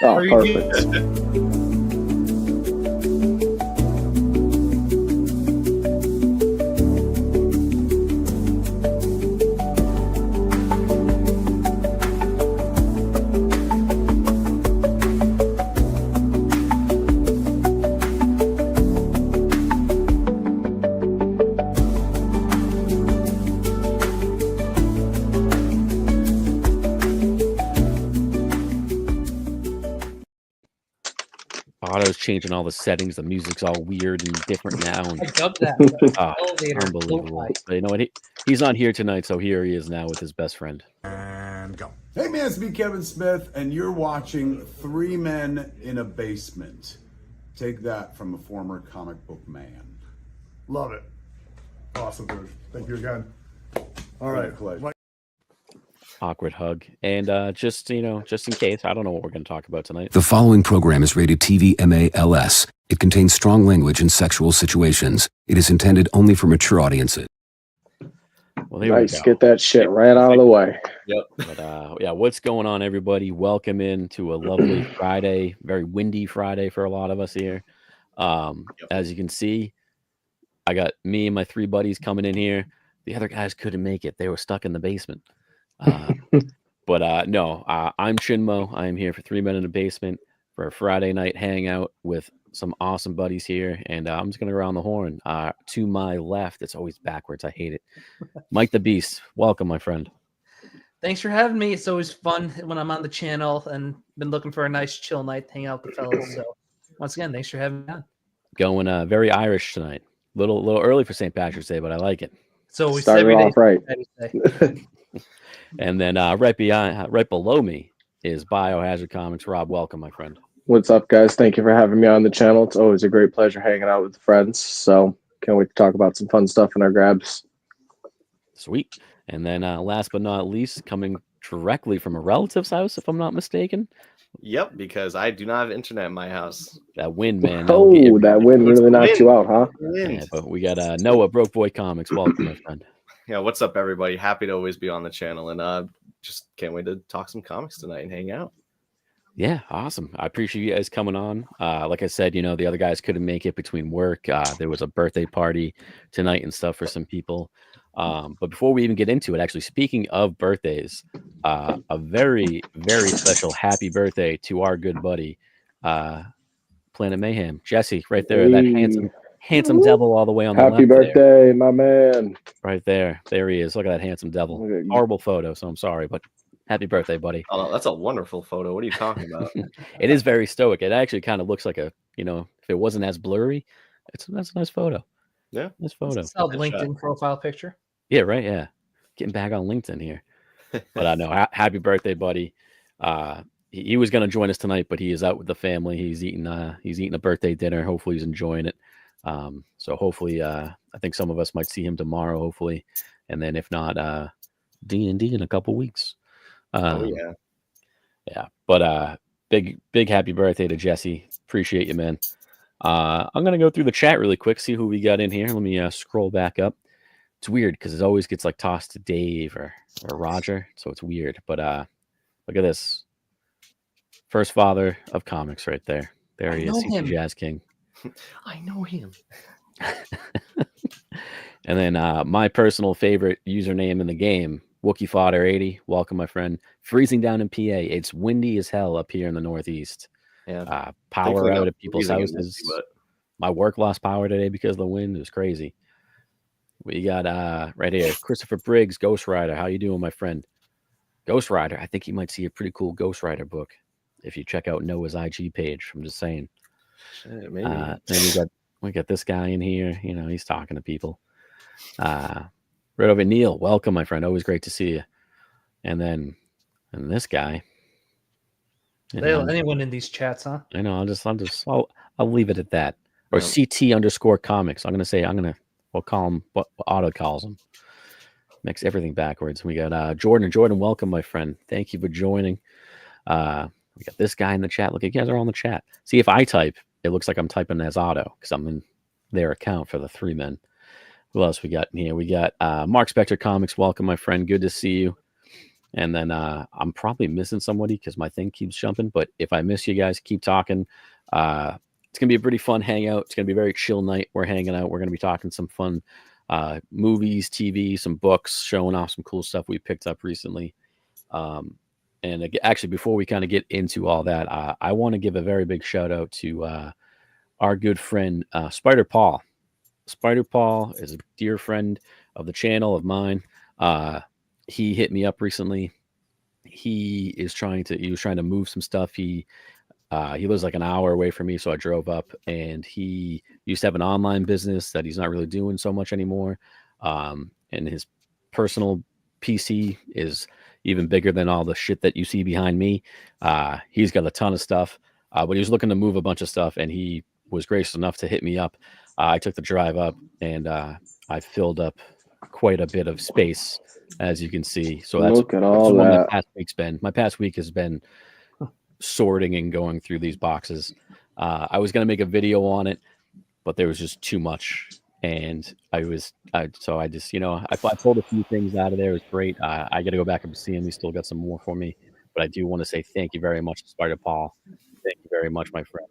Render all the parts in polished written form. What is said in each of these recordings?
Oh, perfect. Otto's changing all the settings. The music's all weird and different now. And, I dug that. elevator. Unbelievable. But you know what? He's not here tonight, so here he is now with his best friend. And go. Hey man, it's me, Kevin Smith, and you're watching Three Men in a Basement. Take that from a former comic book man. Love it. Awesome, dude. Thank you again. All right. Pleasure. Awkward hug. And just in case, I don't know what we're going to talk about tonight. The following program is rated TV MALS. It contains strong language and sexual situations. It is intended only for mature audiences. Well, there Nice. we go. Get that shit right out of the way. Yep. But yeah, what's going on, everybody? Welcome in to a lovely Friday, very windy Friday for a lot of us here. As you can see, I got me and my three buddies coming in here. The other guys couldn't make it. They were stuck in the basement. But no, I'm Chinmo. I am here for 3 Men in the Basement for a Friday night hangout with some awesome buddies here. And I'm just going to go around the horn. To my left, it's always backwards. I hate it. Mike the Beast, welcome, my friend. Thanks for having me. It's always fun when I'm on the channel and been looking for a nice chill night to hang out with the fellas. So once again, thanks for having me on. Going very Irish tonight. Little early for St. Patrick's Day, but I like it. So we Started off right. And then right below me is Biohazard Comics. Rob, welcome, my friend. What's up, guys? Thank you for having me on the channel. It's always a great pleasure hanging out with friends. So can't wait to talk about some fun stuff in our grabs. Sweet. And then last but not least, coming directly from a relative's house, if I'm not mistaken. Yep, because I do not have internet in my house. That wind, man. Oh, that wind really knocked you out, huh? Yeah, but we got Noah, Broke Boy Comics. Welcome, my friend. Yeah, what's up, everybody? Happy to always be on the channel, and just can't wait to talk some comics tonight and hang out. Yeah, awesome. I appreciate you guys coming on. Like I said, the other guys couldn't make it between work. There was a birthday party tonight and stuff for some people. But before we even get into it, actually, speaking of birthdays, a very, very special happy birthday to our good buddy, Planet Mayhem. Jesse, right there, that handsome devil all the way on the left. Happy birthday, my man. Right there. There he is. Look at that handsome devil. Horrible photo, so I'm sorry, but happy birthday, buddy. Oh, that's a wonderful photo. What are you talking about? It is very stoic. It actually kind of looks like if it wasn't as blurry, that's a nice photo. Yeah. Nice photo. It's a LinkedIn profile picture. Yeah, right. Yeah. Getting back on LinkedIn here. But no, happy birthday, buddy. He was going to join us tonight, but he is out with the family. He's eating a birthday dinner. Hopefully he's enjoying it. So hopefully, I think some of us might see him tomorrow, hopefully. And then if not, D&D in a couple weeks. Yeah. But big happy birthday to Jesse. Appreciate you, man. I'm going to go through the chat really quick, see who we got in here. Let me scroll back up. It's weird because it always gets like tossed to Dave or Roger. So it's weird. But look at this. First father of comics right there. There he is. He's the Jazz King. I know him. And then my personal favorite username in the game, Wookie Fodder 80. Welcome, my friend. Freezing down in PA. It's windy as hell up here in the Northeast. Yeah. Power out at people's houses. My work lost power today because of the wind. It was crazy. We got right here, Christopher Briggs, Ghost Rider. How you doing, my friend? Ghost Rider. I think you might see a pretty cool Ghost Rider book if you check out Noah's IG page. I'm just saying. Shit, maybe. Then we got this guy in here. He's talking to people. Right over Neil. Welcome, my friend. Always great to see you. And this guy. Anyone in these chats, huh? I know. I'll leave it at that. Or CT_comics. We'll call him what Otto calls him. Makes everything backwards. We got Jordan. Jordan, welcome, my friend. Thank you for joining. We got this guy in the chat. Look, you guys are all in the chat. See, if I type, it looks like I'm typing as Otto because I'm in their account for the 3 Men. Who else we got in here? We got Mark Spector Comics. Welcome, my friend. Good to see you. And then I'm probably missing somebody because my thing keeps jumping. But if I miss you guys, keep talking. It's gonna be a pretty fun hangout. It's gonna be a very chill night. We're hanging out. We're gonna be talking some fun movies, TV, some books, showing off some cool stuff we picked up recently. And actually, before we kind of get into all that, I want to give a very big shout out to our good friend Spider Paul. Spider Paul is a dear friend of the channel, of mine. He hit me up recently. He was trying to move some stuff. He lives like an hour away from me, so I drove up. And he used to have an online business that he's not really doing so much anymore. And his personal PC is even bigger than all the shit that you see behind me. He's got a ton of stuff, but he was looking to move a bunch of stuff, and he was gracious enough to hit me up. I took the drive up, and I filled up quite a bit of space, as you can see. So that's Look at all what that. my past week's been. My past week has been sorting and going through these boxes. I was going to make a video on it, but there was just too much. And I just, I pulled a few things out of there. It was great. I got to go back and see him. He still got some more for me, but I do want to say thank you very much to Spider Paul. Thank you very much, my friend.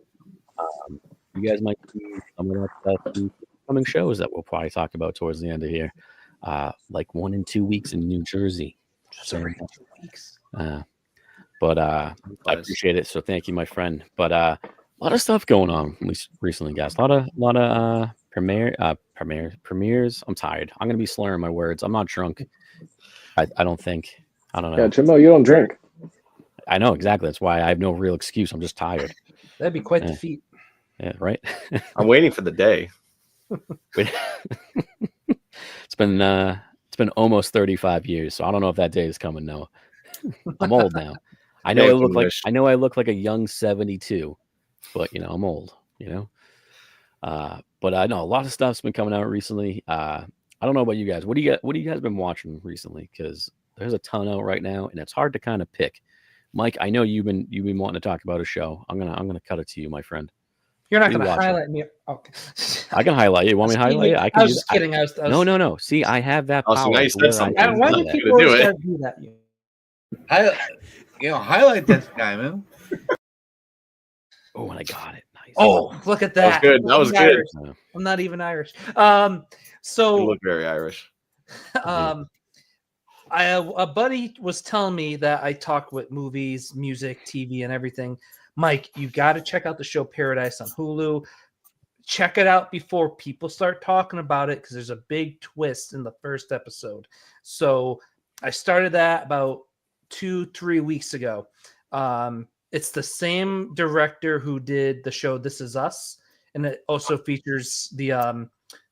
You guys might see some of that stuff in coming shows that we'll probably talk about towards the end of here, like 1 and 2 weeks in New Jersey. Sorry, 2 weeks. But I appreciate it. So thank you, my friend. But a lot of stuff going on recently, guys. A lot of premieres. I'm tired. I'm gonna be slurring my words. I'm not drunk. I don't think. I don't know. Yeah, Jimbo, you don't drink. I know exactly. That's why I have no real excuse. I'm just tired. That'd be quite the feat. Yeah, right. I'm waiting for the day. It's been almost 35 years, so I don't know if that day is coming. No, I'm old now. I know I look like a young 72, but I'm old. But I know a lot of stuff's been coming out recently. I don't know about you guys. What do you guys been watching recently? Because there's a ton out right now, and it's hard to kind of pick. Mike, I know you've been wanting to talk about a show. I'm gonna cut it to you, my friend. You're not going to highlight me. Okay. I can highlight you. You want me to highlight it? I was just kidding. No. See, I have that power. So now you said something. Why do people always gotta do that? Highlight this guy, man. Oh, and I got it. Nice. Oh, look at that. That was good. I'm not even Irish. You look very Irish. A buddy was telling me that I talk with movies, music, TV, and everything. Mike, you got to check out the show Paradise on Hulu. Check it out before people start talking about it, because there's a big twist in the first episode. So I started that about 2-3 weeks ago. It's the same director who did the show This Is Us, and it also features the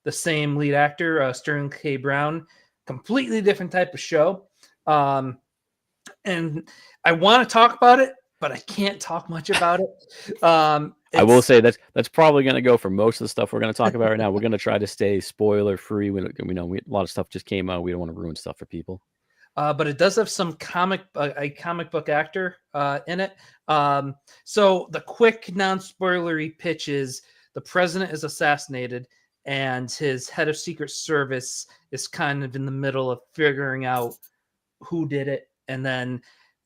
same lead actor, Sterling K. Brown. Completely different type of show. And I want to talk about it, but I can't talk much about it. I will say that's probably going to go for most of the stuff we're going to talk about right now. We're going to try to stay spoiler free. We know a lot of stuff just came out. We don't want to ruin stuff for people. But it does have some a comic book actor in it. So the quick non-spoilery pitch is the president is assassinated, and his head of Secret Service is kind of in the middle of figuring out who did it. And then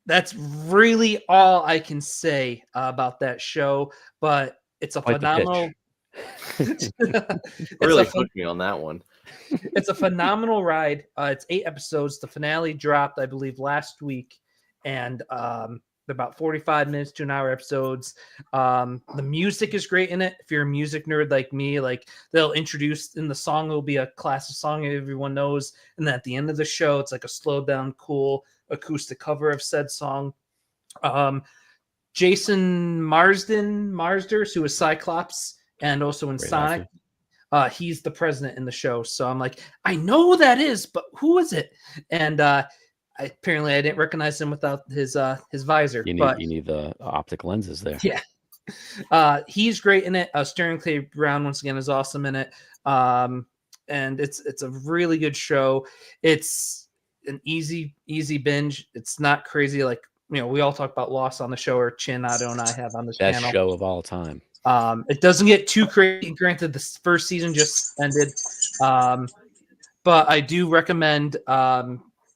that's really all I can say about that show. But it's a phenomenal. Really hooked me on that one. It's a phenomenal ride. It's 8 episodes. The finale dropped, I believe, last week, and they're about 45 minutes to an hour episodes. The music is great in it. If you're a music nerd like me, like they'll introduce in the song, will be a classic song everyone knows, and then at the end of the show, it's like a slowed down, cool acoustic cover of said song. Jason Marsders, who is Cyclops and also in Great Sonic. He's the president in the show. So I'm like, I know who that is, but who is it? And apparently I didn't recognize him without his visor. You need the optic lenses there. Yeah. He's great in it. Sterling K. Brown, once again, is awesome in it. And it's a really good show. It's an easy binge. It's not crazy. Like, we all talk about Lost on the show, or Chin, Otto, and I have on this Best channel. show of all time. It doesn't get too crazy. Granted, the first season just ended, but I do recommend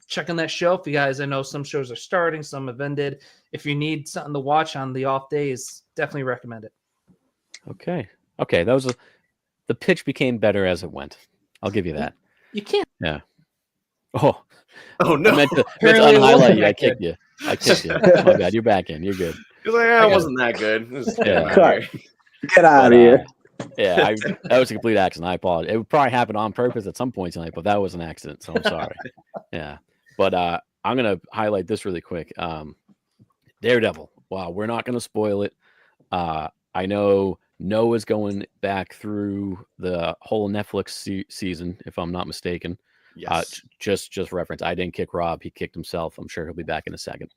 check on that show for you guys. I know some shows are starting, some have ended. If you need something to watch on the off days, definitely recommend it. Okay. That was the pitch became better as it went. I'll give you that. You can't. Yeah. Oh, Oh no! I meant to Apparently it unhighlight wasn't you. that I kicked good. you. I kicked you. My bad. You're back in. You're good. He was like, I it got wasn't that good. Just get Yeah. out of here. Get out But, of here. Yeah, that was a complete accident. I apologize. It would probably happen on purpose at some point tonight, but that was an accident, so I'm sorry. Yeah. But I'm gonna highlight this really quick. Daredevil. Wow, we're not gonna spoil it. I know Noah's going back through the whole Netflix season, if I'm not mistaken. Yes. Just reference. I didn't kick Rob. He kicked himself. I'm sure he'll be back in a second.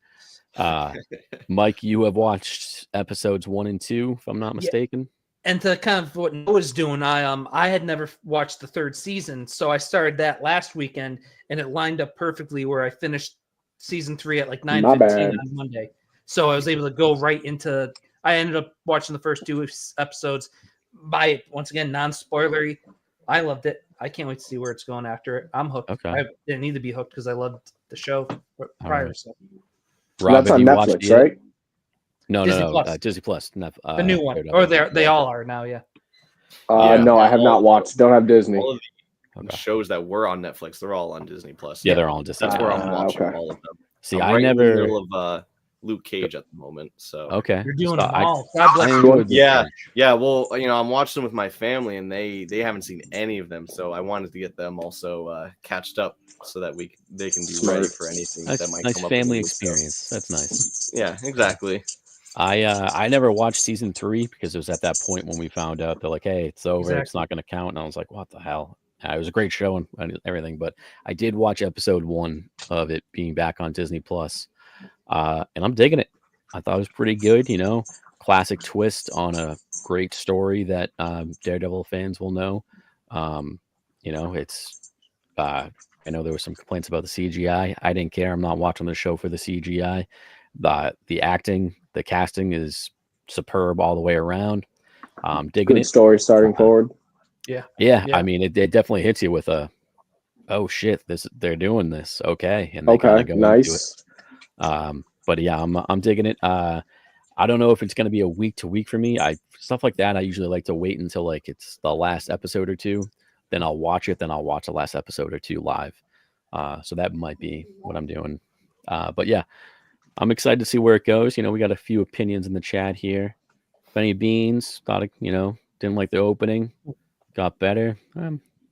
Mike, you have watched episodes 1 and 2, if I'm not mistaken. And to kind of what Noah's doing, I had never watched the 3rd season, so I started that last weekend, and it lined up perfectly where I finished season 3 at like 9:15 on Monday. So I was able to go right into. I ended up watching the first 2 episodes. By once again, non-spoilery. I loved it. I can't wait to see where it's going after it. I'm hooked. Okay. I didn't need to be hooked because I loved the show prior. right. So Rob, That's have on you watched Netflix, it? right? No, Disney no. Plus. Disney Plus. the new one, Daredevil. or they all are now. Yeah. Yeah. No, I have not watched. Don't have Disney. All of the Okay. shows that were on Netflix, they're all on Disney Plus. Yeah, they're all on Disney. That's where I'm Ah, watching okay. all of them. See, I'm I right in the never. middle of Luke Cage at the moment. So Okay. You're doing So them all. God bless you. enjoyed Luke Yeah. Cage. Yeah, well, I'm watching them with my family, and they haven't seen any of them, so I wanted to get them also catched up so that they can be ready Smart. for anything Nice, that might nice come up. in the family week, so- experience. That's nice. Yeah, exactly. I never watched season 3 because it was at that point when we found out they're like, hey, it's over, it's Exactly. not going to count, and I was like, what the hell? It was a great show and everything, but I did watch episode 1 of it being back on Disney Plus, and I'm digging it. I thought it was pretty good. Classic twist on a great story that Daredevil fans will know. It's. I know there were some complaints about the CGI. I didn't care. I'm not watching the show for the CGI. The acting, the casting is superb all the way around. Digging Good it. story starting forward. Yeah. I mean, it definitely hits you with a, oh shit, they're doing this. Okay, and they kind of Okay, go into it. nice. But yeah, I'm digging it. I don't know if it's going to be a week to week for me. Stuff like that. I usually like to wait until like it's the last episode or 2, then I'll watch it. Then I'll watch the last episode or 2 live. So that might be what I'm doing. But yeah, I'm excited to see where it goes. We got a few opinions in the chat here. Benny Beans thought didn't like the opening, got better.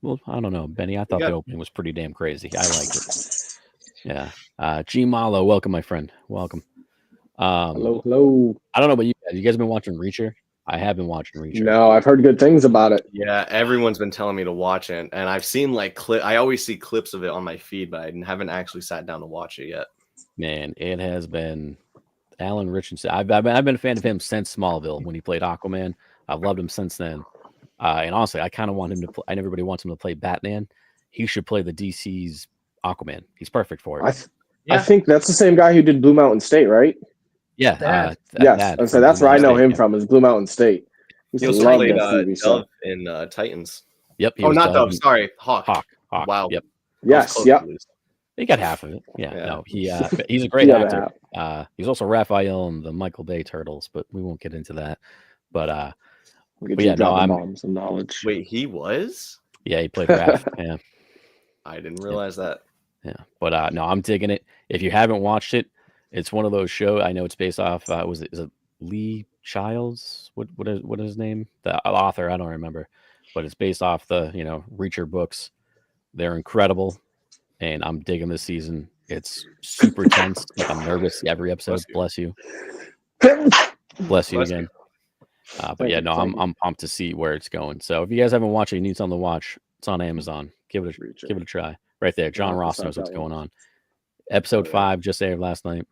Well, I don't know, Benny. I thought the opening was pretty damn crazy. I liked it. Yeah. G Malo, welcome, my friend. Welcome. Hello. I don't know about you guys. You guys been watching Reacher? I have been watching Reacher. No, I've heard good things about it. Yeah, everyone's been telling me to watch it, and I've seen like I always see clips of it on my feed, but I haven't actually sat down to watch it yet. Man, it has been Alan Richardson. I've been a fan of him since Smallville when he played Aquaman. I've loved him since then. And honestly, I kind of want him to play. And everybody wants him to play Batman. He should play the DC's Aquaman. He's perfect for it. I think that's the same guy who did Blue Mountain State, right? Yeah. Yes. So that's where I know him from is Blue Mountain State. He also love played that TV show. Dove in Titans. Yep. Oh, not Dove. Sorry, Hawk. Hawk. Wow. Yep. Yes. Yep. He got half of it. Yeah. Yeah. No, he's a great The other actor. He's also Raphael in the Michael Bay Turtles, but we won't get into that. But bombs of knowledge. Wait, he was? Yeah, he played Raph. Yeah. I didn't realize that. Yeah. But no, I'm digging it. If you haven't watched it, it's one of those shows. I know it's based off is it Lee Childs? What is his name? The author, I don't remember. But it's based off the, Reacher books. They're incredible. And I'm digging this season. It's super tense. Like I'm nervous every episode. Bless you. Bless you again. But yeah, no, I'm pumped to see where it's going. So if you guys haven't watched it, you need something to watch. It's on Amazon. Give it a try. Right there. John Ross knows what's going on. Episode 5 just aired last night.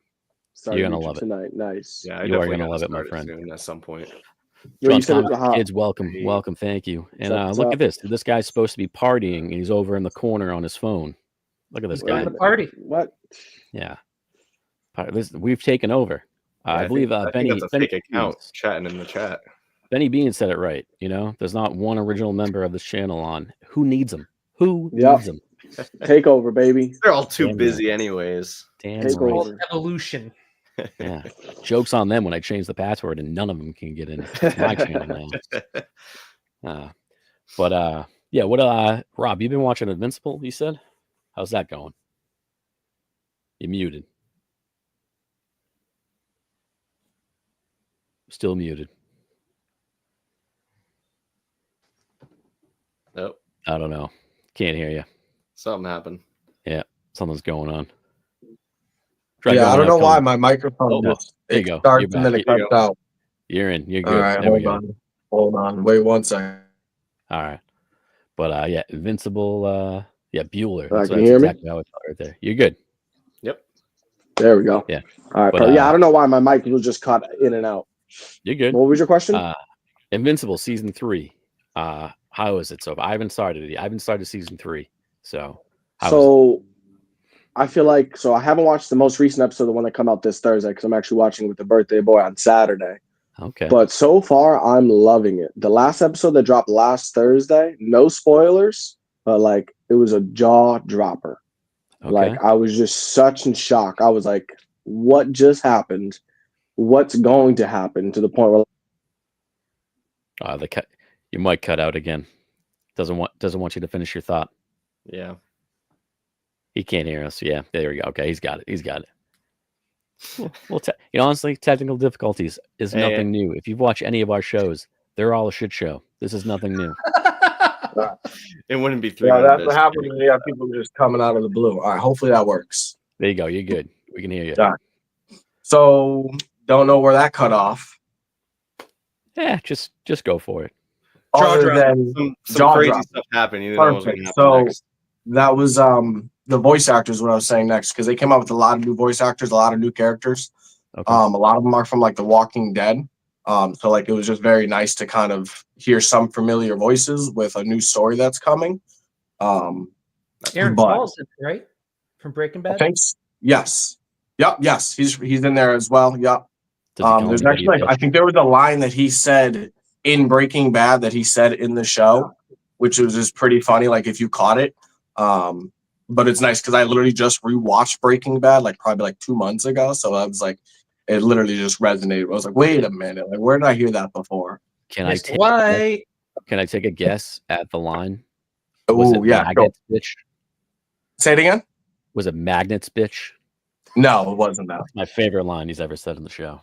You're gonna love it tonight. Nice. Yeah, you are gonna love it, my friend. At some point. Kids, welcome, thank you. And look at this. This guy's supposed to be partying, and he's over in the corner on his phone. Look at this guy. The party. What? Yeah, we've taken over. I believe Benny. That's a fake account chatting in the chat. Benny Bean said it right. There's not one original member of this channel on. Who needs them? Who Yep. needs them? Take over, baby. They're all too Damn busy, anyways. Damn Take right. over. Evolution. Yeah. Joke's on them when I change the password and none of them can get in my channel now. Yeah, Rob, you've been watching Invincible, you said? How's that going? You're muted. Still muted. Nope. I don't know. Can't hear you. Something happened. Yeah, something's going on. Yeah, I don't know why my microphone just there you go. starts You're and then back. it cuts out. You're in. You're All good. right, There we hold go. on. Hold on. Wait 1 second. All right. But yeah, Invincible, Bueller. Can That's you hear me? exactly how it's right there. You're good. Yep. There we go. Yeah. All right. But, Yeah, I don't know why my mic was just cut in and out. You're good. What was your question? Invincible season 3. How is it? So I haven't started it yet. I haven't started season 3. So I feel like I haven't watched the most recent episode, the one that come out this Thursday, because I'm actually watching with the birthday boy on Saturday. Okay. But so far, I'm loving it. The last episode that dropped last Thursday, no spoilers, but like it was a jaw dropper. Okay. Like I was just such in shock. I was like, what just happened? What's going to happen? To the point where your mic cut out again. Doesn't want you to finish your thought. Yeah. He can't hear us. Yeah, there we go. Okay, he's got it. Well, honestly, technical difficulties is nothing new. If you've watched any of our shows, they're all a shit show. This is nothing new. It wouldn't be 3 Yeah, minutes. that's what happens when you have people just coming out of the blue. All right, hopefully that works. There you go. You're good. We can hear you. Yeah. So, don't know where that cut off. Yeah, just go for it. Jaw Other drop. than Some jaw crazy drop. stuff happened. You didn't know what was going to Perfect. happen So next. that was the voice actors. What I was saying next, because they came out with a lot of new voice actors, a lot of new characters. Okay. A lot of them are from like The Walking Dead. So like it was just very nice to kind of hear some familiar voices with a new story that's coming. Aaron but- Paul's in, right? From Breaking Bad? Thanks. Yes. Yep. Yes. He's in there as well. Yep. Does he call There's anybody actually, a bitch? I think there was a line that he said in Breaking Bad that he said in the show, which was just pretty funny. Like if you caught it, but it's nice because I literally just rewatched Breaking Bad like probably like 2 months ago. So I was like, it literally just resonated. I was like, wait a minute, like where did I hear that before? Can I Mr. take a guess at the line? Oh yeah, go. Magnets, bitch? Say it again. Was it Magnets, bitch? No, it wasn't that. My favorite line he's ever said in the show.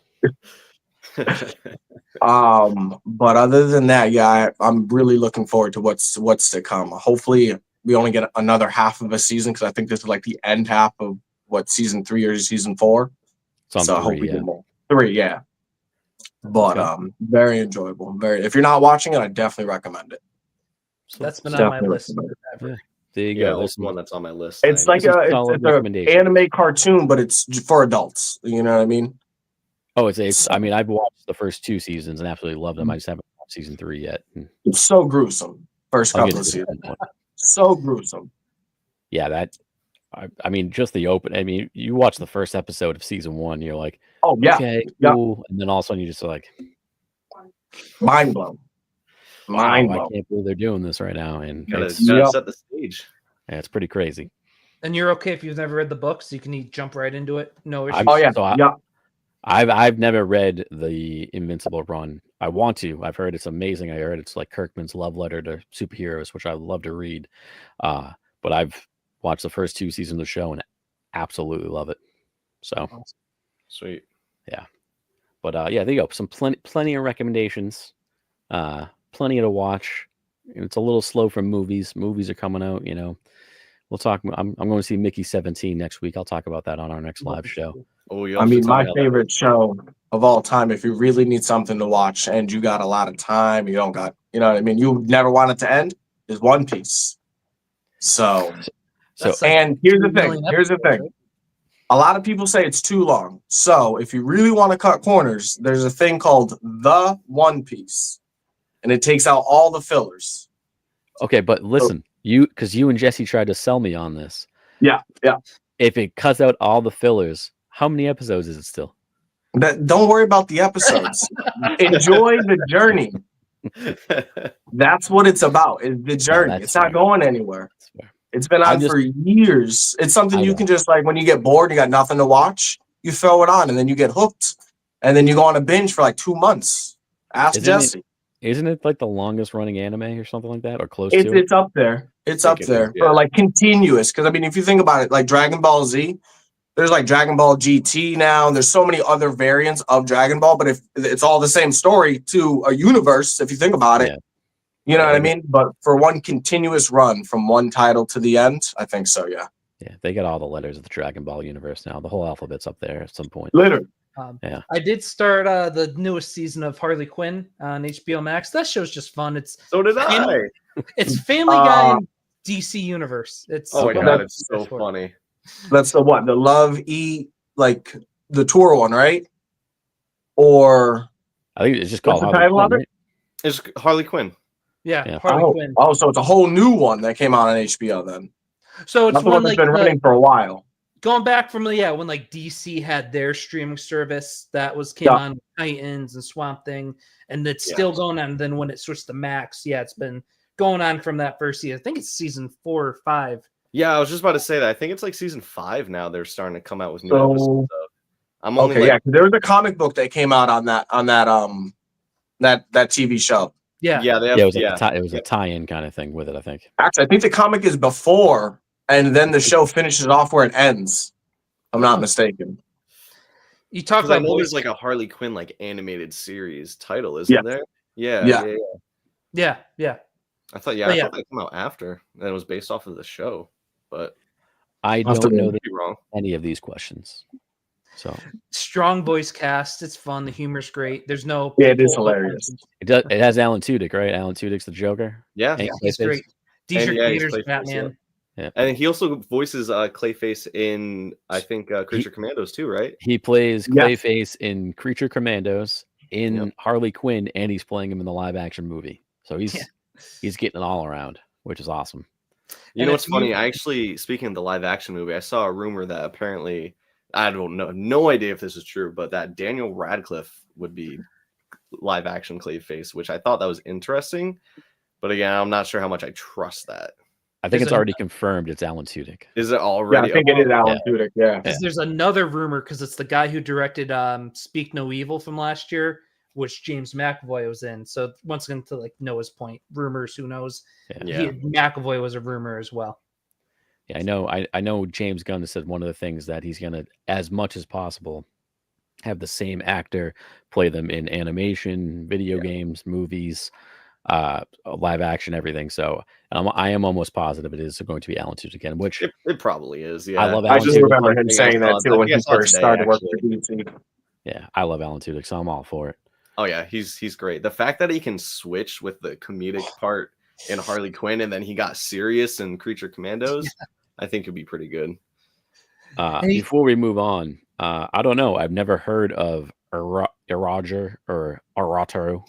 But other than that, yeah, I'm really looking forward to what's to come. Hopefully, we only get another half of a season because I think this is like the end half of what season 3 or season 4. It's So I on hope 3, we yeah. get more. 3, yeah. But Okay. very enjoyable. If you're not watching it, I definitely recommend it. That's been on my Definitely list recommend it. forever. There you Yeah, go. that's There's one that's on my list. It's I like know. a solid it's an recommendation. anime cartoon, but it's for adults. You know what I mean? I mean, I've watched the first 2 seasons and absolutely loved them. I just haven't watched season 3 yet. It's so gruesome. First I'll couple get of to that seasons. point. So gruesome. Yeah, I mean, just the open. I mean, you watch the first episode of season 1, you're like, Oh yeah. okay, Yeah. cool. And then all of a sudden, you're just like, Mind blown. Mind wow, I blown. can't believe they're doing this right now. And Gotta it's Yep. set the stage. pretty crazy. And you're okay if you've never read the books, you can jump right into it. No issue. Oh yeah. So Yeah. I've never read the Invincible run. I want to. I've heard it's amazing. I heard it's like Kirkman's love letter to superheroes, which I would love to read. But I've watched the first 2 seasons of the show and absolutely love it. So Sweet. But yeah, there you go. Some plenty of recommendations. Plenty to watch. It's a little slow for movies. Movies are coming out. You know, we'll talk. I'm going to see Mickey 17 next week. I'll talk about that on our next live show. Oh, you I mean, my favorite show of all time, if you really need something to watch and you got a lot of time, you don't got, you know what I mean? You never want it to end, is One Piece. So, That's like and here's the 2 thing. million Here's the episodes, thing. right? A lot of people say it's too long. So if you really want to cut corners, there's a thing called The One Piece. And it takes out all the fillers. Okay, but listen, because you and Jesse tried to sell me on this. Yeah, yeah. If it cuts out all the fillers, how many episodes is it still? Don't worry about the episodes. Enjoy the journey. That's what it's about, is the journey. that's It's not fair. going anywhere. That's fair. It's been I on just- for years. It's something I you know. can just like when you get bored, you got nothing to watch, you throw it on, and then you get hooked, and then you go on a binge for like 2 months. Ask Isn't Jesse. Isn't it like the longest running anime or something like that, or close to it? It's up there. It's up it is, there yeah. for like continuous. Because I mean, if you think about it, like Dragon Ball Z, there's like Dragon Ball GT now, and there's so many other variants of Dragon Ball. But if it's all the same story to a universe, if you think about it, Yeah. you know Yeah, what I mean. But for one continuous run from one title to the end, I think so. Yeah, Yeah, they got all the letters of the Dragon Ball universe now. The whole alphabet's up there at some point. literally. Yeah. I did start the newest season of Harley Quinn on HBO Max. That show's just fun. It's So did I. It's Family Guy in DC universe. It's Oh my Okay. god, it's so That's for it. funny. That's the what? The Love Eat, like the tour one, right? Or I think it's just What's called the Harley title of Quinn, it? right? It's Harley Quinn. Yeah. Harley Quinn. oh, so it's a whole new one that came out on HBO then. So it's Not the one one that's like been running for a while. going back from when like DC had their streaming service that came Yeah. on Titans and Swamp Thing, and it's still going on. Then when it switched to Max, it's been going on from that first season. I think it's season 4 or 5. Yeah, I was just about to say that. I think it's like season 5 now. They're starting to come out with new So- episodes. I'm only Okay, yeah, 'cause there was a comic book that came out on that that TV show. Yeah, yeah, they have, Yeah, it was a tie-in kind of thing with it, I think. Actually, I think the comic is before, and then the show finishes off where it ends. If I'm not mistaken. You talk 'Cause I about know voice. there's like a Harley Quinn like animated series title, isn't Yeah. there? Yeah, Yeah. Yeah. I thought But that came out after. And it was based off of the show, but I Must have don't know been. I could be wrong. any of these questions. So Strong voice cast. It's fun. The humor's great. There's no. Yeah, it is people- hilarious. it has Alan Tudyk, right? Alan Tudyk's the Joker. Yeah, And He's Clayface. great. Deidre yeah, he's Bader's Clayface, Batman. and he also voices Clayface in I think Creature Commandos too, right? He plays Yeah. Clayface in Creature Commandos, in Yep. Harley Quinn, and he's playing him in the live action movie. So he's getting it all around, which is awesome. You And know if what's funny? you- I actually, speaking of the live action movie, I saw a rumor that apparently, I don't know, no idea if this is true, but that Daniel Radcliffe would be live action Clayface, which I thought that was interesting. But again, I'm not sure how much I trust that. I think Is it's it- already confirmed it's Alan Tudyk. Is it Yeah, already? I think it is Alan Tudyk. Yeah. Because there's another rumor because it's the guy who directed Speak No Evil from last year, which James McAvoy was in. So once again, to like Noah's point, rumors, who knows? Yeah. McAvoy was a rumor as well. Yeah, I know James Gunn said one of the things that he's gonna, as much as possible, have the same actor play them in animation, video games, movies, live action, everything. So I am almost positive it is going to be Alan Tudyk again, which It probably is. Yeah, I love I Alan just Tudyk. remember him I saying that saw- too when I think I he saw first today, started working actually. for DC. Yeah, I love Alan Tudyk, so I'm all for it. Oh yeah, he's great. The fact that he can switch with the comedic part in Harley Quinn, and then he got serious in Creature Commandos, I think could be pretty good. Before we move on, I don't know. I've never heard of Roger or Arataro.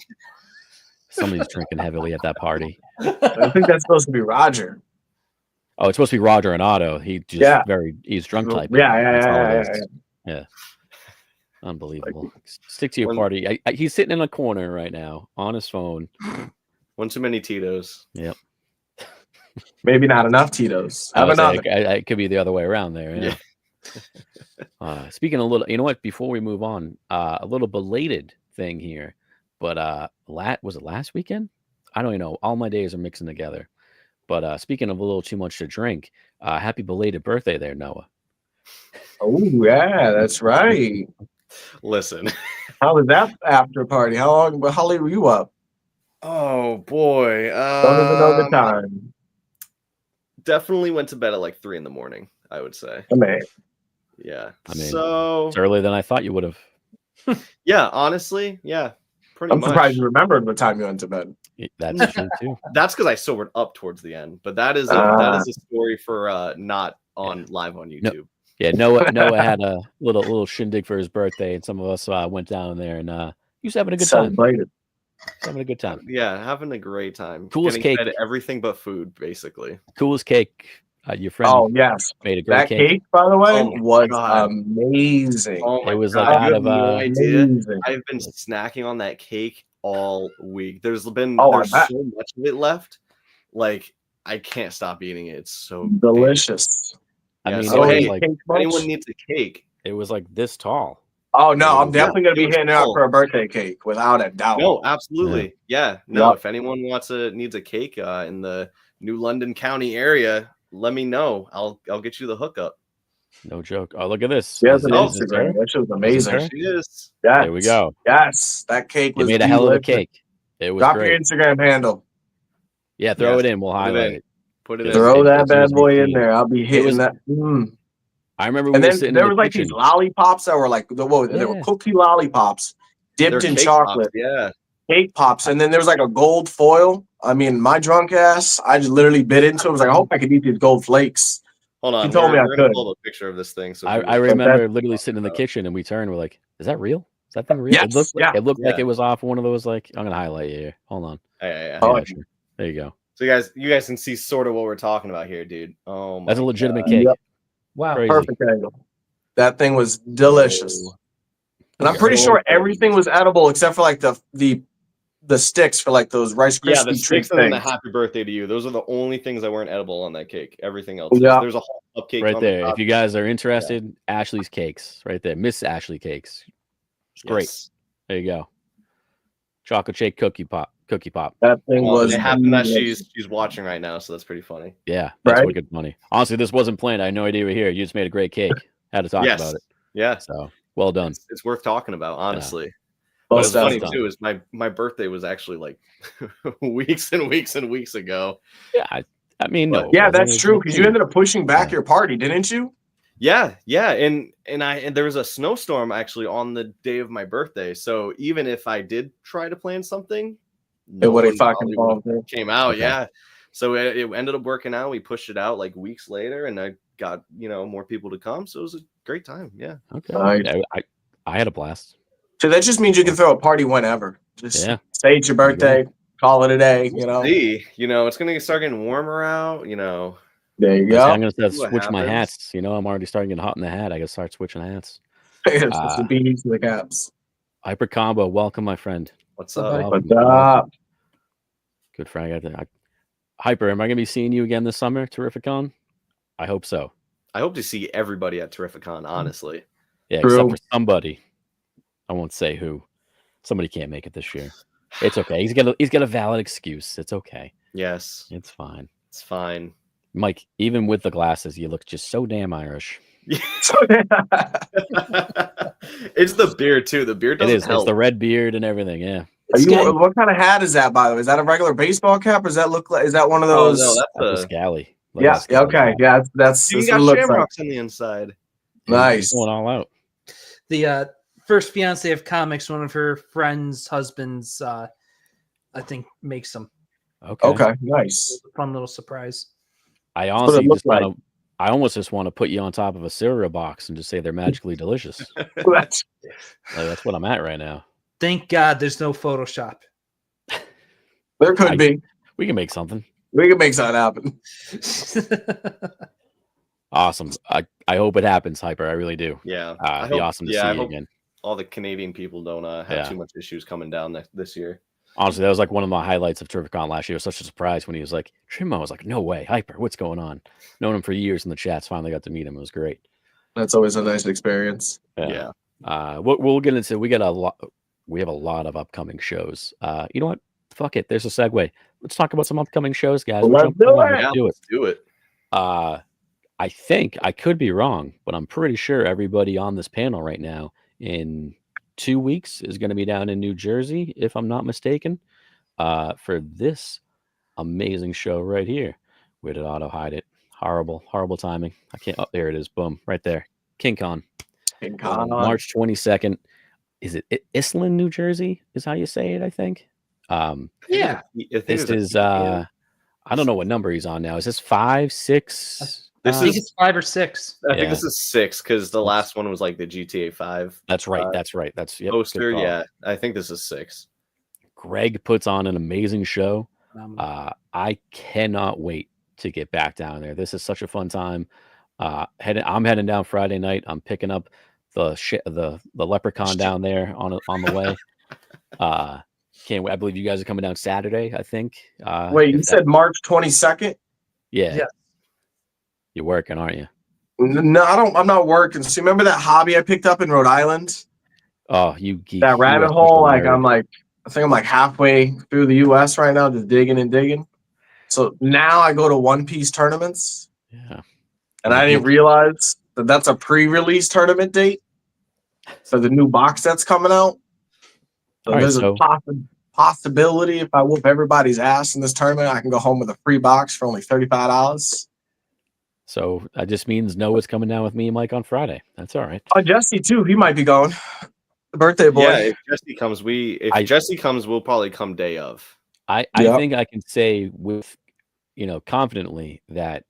Somebody's drinking heavily at that party. I think that's supposed to be Roger. Oh, it's supposed to be Roger and Otto. He's drunk typing. Yeah. That's all it is. Yeah. Unbelievable. Stick to your party. He's sitting in a corner right now on his phone. One too many Tito's. Yep. Maybe not enough Tito's. I Have would say another. it could be the other way around there. Yeah. Speaking a little, you know what? Before we move on, a little belated thing here, but was it last weekend? I don't even know. All my days are mixing together. But speaking of a little too much to drink, happy belated birthday there, Noah. Oh yeah, that's right. Listen. How was that after party? How late were you up? Oh boy. Don't even know the time. Definitely went to bed at like 3 a.m, I would say. Man. Yeah. I mean, so it's earlier than I thought you would have. yeah, honestly, yeah. Pretty I'm much. surprised you remembered what time you went to bed. That's true too. That's because I sobered up towards the end, but that is a story for not on live on YouTube. Yeah, Noah had a little shindig for his birthday, and some of us went down there, and he was having a good time. Celebrated. He's having a good time. Yeah, having a great time. Coolest Getting cake. fed everything but food, basically. Coolest cake. Your friend Oh yes, made a great that cake. cake, by the way, Oh my was God. amazing. Oh my It was God, like you out have of no idea. Amazing. I've been snacking on that cake all week. There's I so bet. much of it left. Like I can't stop eating it. It's so delicious. I Yeah, mean, so it was hey, like if anyone needs a cake, it was like this tall. Oh no, I'm Yeah, definitely gonna be it was hitting it out cool. for a birthday cake without a doubt. no, absolutely, yeah. No, Yep. if anyone needs a cake in the New London County area, let me know. I'll get you the hookup. No joke. Oh, look at this. She has Is an it- is this Instagram. her? That shit was Is amazing. this her? She is. Yes. There we go. Yes, that cake You was made a hell of a delicious. cake. It was Drop great. your Instagram handle. Yeah, throw Yes, it in. We'll put it highlight in. it. Put it Yes. in. Throw that it bad was boy in insane. there. I'll be hitting was- that. I remember we And were then sitting there in was the like kitchen. these lollipops that were like they were Yeah. cookie lollipops dipped They're in cake chocolate. pops, yeah. Cake pops, and then there was like a gold foil. I mean, my drunk ass, I just literally bit into it. I was like, I hope I could eat these gold flakes. Hold on. He told me I we're gonna could. pull up a picture of this thing. So I people can- remember literally sitting in the kitchen and we turned. We're like, "Is that real? Is that thing real?" Yes, It looked. yeah. It looked like Yeah. it was off one of those. Like, I'm gonna highlight you here. Hold on. Yeah. Oh, Yeah, sure. There you go. So you guys can see sort of what we're talking about here, dude. Oh my That's a legitimate God. cake. Yep. Wow. Crazy. Perfect angle. That thing was delicious. Oh. And I'm pretty Oh, sure goodness. everything was edible except for like the sticks for like those Rice Krispie Yeah, the treat sticks and then the things. happy birthday to you. Those are the only things that weren't edible on that cake. Everything else. Yeah. There's a whole cupcake Right on there. the top. If you guys are interested, Ashley's Cakes. Right there. Miss Ashley Cakes. It's great. Yes. There you go. Chocolate shake cookie pop. Cookie pop. That thing Well, was it happened that delicious. she's watching right now, so that's pretty funny. Yeah, that's Right? wicked funny. Honestly, this wasn't planned. I had no idea you were here. You just made a great cake. Had to talk Yes. about it. Yeah. So well done. It's worth talking about, honestly. Well, But it's funny done. too, is my birthday was actually like weeks and weeks and weeks ago. Yeah, I mean, no. Yeah, it that's wasn't. true. Because you ended up pushing back Yeah. your party, didn't you? Yeah, and there was a snowstorm actually on the day of my birthday. So even if I did try to plan something, It would have one fucking probably fallen. came out. Okay. Yeah. So it ended up working out. We pushed it out like weeks later, and I got more people to come. So it was a great time. Yeah. Okay. Nice. Yeah, I had a blast. So that just means you can throw a party whenever. Just Yeah. say it's your birthday, call it a day. See, it's gonna start getting warmer out. There you I'm go. gonna See what switch my happens. hats. I'm already starting to get hot in the hat. I gotta start switching hats. It's the beanies and the caps. Hyper combo, welcome, my friend. What's So, up? buddy. What's up? Good friend. Hyper, am I gonna be seeing you again this summer, Terrificon? I hope so. I hope to see everybody at Terrificon. Honestly, Yeah, True. except for somebody. I won't say who. Somebody can't make it this year. It's okay. He's got a valid excuse. It's okay. yes, It's fine. it's fine. Mike, even with the glasses, you look just so damn Irish. It's the beard too. The beard It doesn't is. help. It's the red beard and everything. Yeah. What kind of hat is that, by the way? Is that a regular baseball cap, or does that look like? Is that one of Oh, those? no, That's a that's scally. Look Yeah. at the scally Okay. hat. Yeah. That's you what it got looks like. shamrocks on the inside. Nice. He's going all out. The first fiance of comics, one of her friends' husbands, I think makes them. Okay. Nice. A fun little surprise. I what honestly it looks just want to. I almost just want to put you on top of a cereal box and just say they're magically delicious. Like, that's what I'm at right now. Thank God there's no Photoshop. There could be. We can make something We can make something happen. awesome. I hope it happens, Hyper. I really do. Yeah, It'd be awesome to see I you hope again. all the Canadian people don't have Yeah. too much issues coming down this year. Honestly, that was like one of my highlights of Terrificon last year. It was such a surprise when he was like, Trim. I was like, no way, Hyper, what's going on? Known him for years in the chats. Finally got to meet him. It was great. That's always a nice experience. Yeah. We'll get into. We have a lot of upcoming shows. You know what? Fuck it. There's a segue. Let's talk about some upcoming shows, guys. Let's Jump do on. it. Let's do it. Let's do it. I think I could be wrong, but I'm pretty sure everybody on this panel right now in 2 weeks is going to be down in New Jersey, if I'm not mistaken, for this amazing show right here. Where did Otto hide it? Horrible timing. I can't. Oh, there it is. Boom, right there. KingCon. March 22nd. Is it Islin, New Jersey? Is how you say it, I think. Yeah. This is I don't know what number he's on now. Is this 5, 6? I think it's 5 or 6. I think Yeah. this is 6 because the last one was like the GTA 5 That's right. That's right. That's yep, good poster. call. Yeah, I think this is 6. Greg puts on an amazing show. I cannot wait to get back down there. This is such a fun time. I'm heading down Friday night. I'm picking up the leprechaun down there on the way. Can't wait. I believe you guys are coming down Saturday, I think. Wait, you said March 22nd? Yeah. Yes. You're working, aren't you? No, I'm not working. So remember that hobby I picked up in Rhode Island? Oh, you geek. That rabbit US hole. Like nerd. I think I'm like halfway through the US right now, just digging and digging. So now I go to One Piece tournaments. Yeah. And I didn't realize that that's a pre-release tournament date. So the new box that's coming out. So there's a possibility if I whoop everybody's ass in this tournament, I can go home with a free box for only $35. So that just means Noah's coming down with me and Mike on Friday. That's all right. Oh, Jesse too. He might be going. The birthday boy. Yeah, if Jesse comes, Jesse comes, we'll probably come day of. I think I can say with confidently that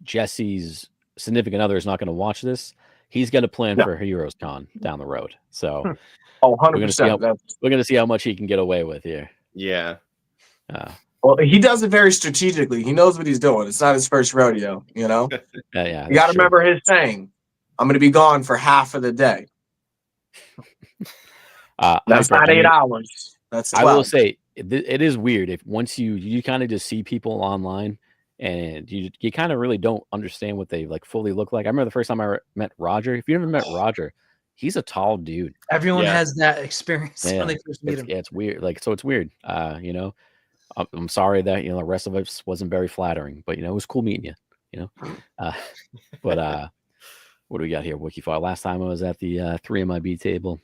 Jesse's significant other is not going to watch this. He's got a plan for Heroes Con down the road. So 100%. We're going to see how much he can get away with here. Yeah. Well, he does it very strategically. He knows what he's doing. It's not his first rodeo, Yeah. You got to remember his saying, I'm going to be gone for half of the day. That's not 8 hours. That's 12. I will say it is weird if once you kind of just see people online and you kind of really don't understand what they like fully look like. I remember the first time I met Roger. If you ever met Roger, he's a tall dude. Everyone has that experience when they first meet him. Yeah, it's weird. So it's weird. I'm sorry that the rest of us wasn't very flattering, but it was cool meeting you. But what do we got here? Wikifile. Last time I was at the 3MIB table,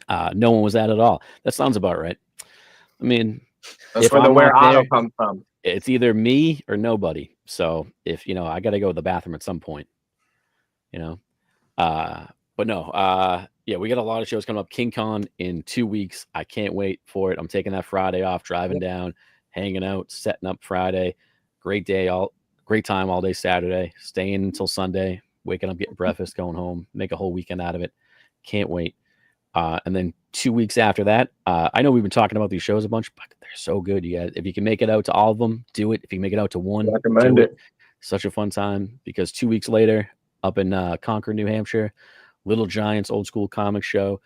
no one was at it at all. That sounds about right. I mean, that's where the Where Auto comes from. It's either me or nobody. So if I got to go to the bathroom at some point, but no, we got a lot of shows coming up. King Con in 2 weeks. I can't wait for it. I'm taking that Friday off, driving down, hanging out, setting up Friday. Great day, great time all day Saturday, staying until Sunday, waking up, getting breakfast, going home, make a whole weekend out of it. Can't wait. And then 2 weeks after that, I know we've been talking about these shows a bunch, but they're so good. You guys, if you can make it out to all of them, do it. If you can make it out to one, recommend it. Such a fun time because 2 weeks later, up in Concord, New Hampshire, Little Giants Old School Comic Show.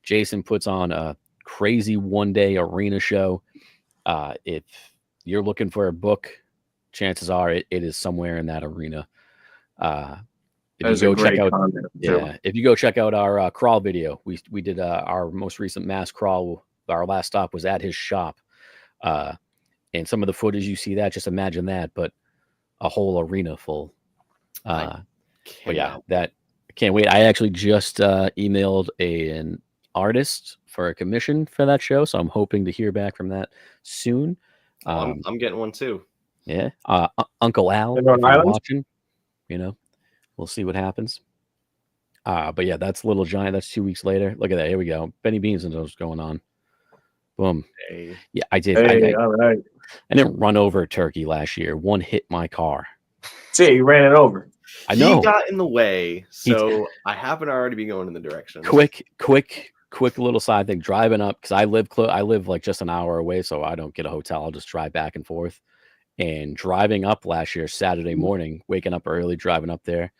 Jason puts on a crazy one-day arena show. If you're looking for a book, chances are it is somewhere in that arena. If you go check out our crawl video, we did our most recent mass crawl. Our last stop was at his shop, and some of the footage you see that, just imagine that, but a whole arena full. But yeah, that I can't wait. I actually just emailed an artist for a commission for that show, so I'm hoping to hear back from that soon. I'm getting one too. Yeah, Uncle Al, if you're watching, we'll see what happens. But yeah, that's Little Giant. That's 2 weeks later. Look at that. Here we go. Benny Beans and those going on. Boom. Hey. Yeah, I did. All right. I didn't run over a turkey last year. One hit my car. See, you ran it over. I know. He got in the way, so I happen to already be going in the direction. Quick little side thing. Driving up because I live like just an hour away, so I don't get a hotel. I'll just drive back and forth. And driving up last year, Saturday morning, waking up early, driving up there.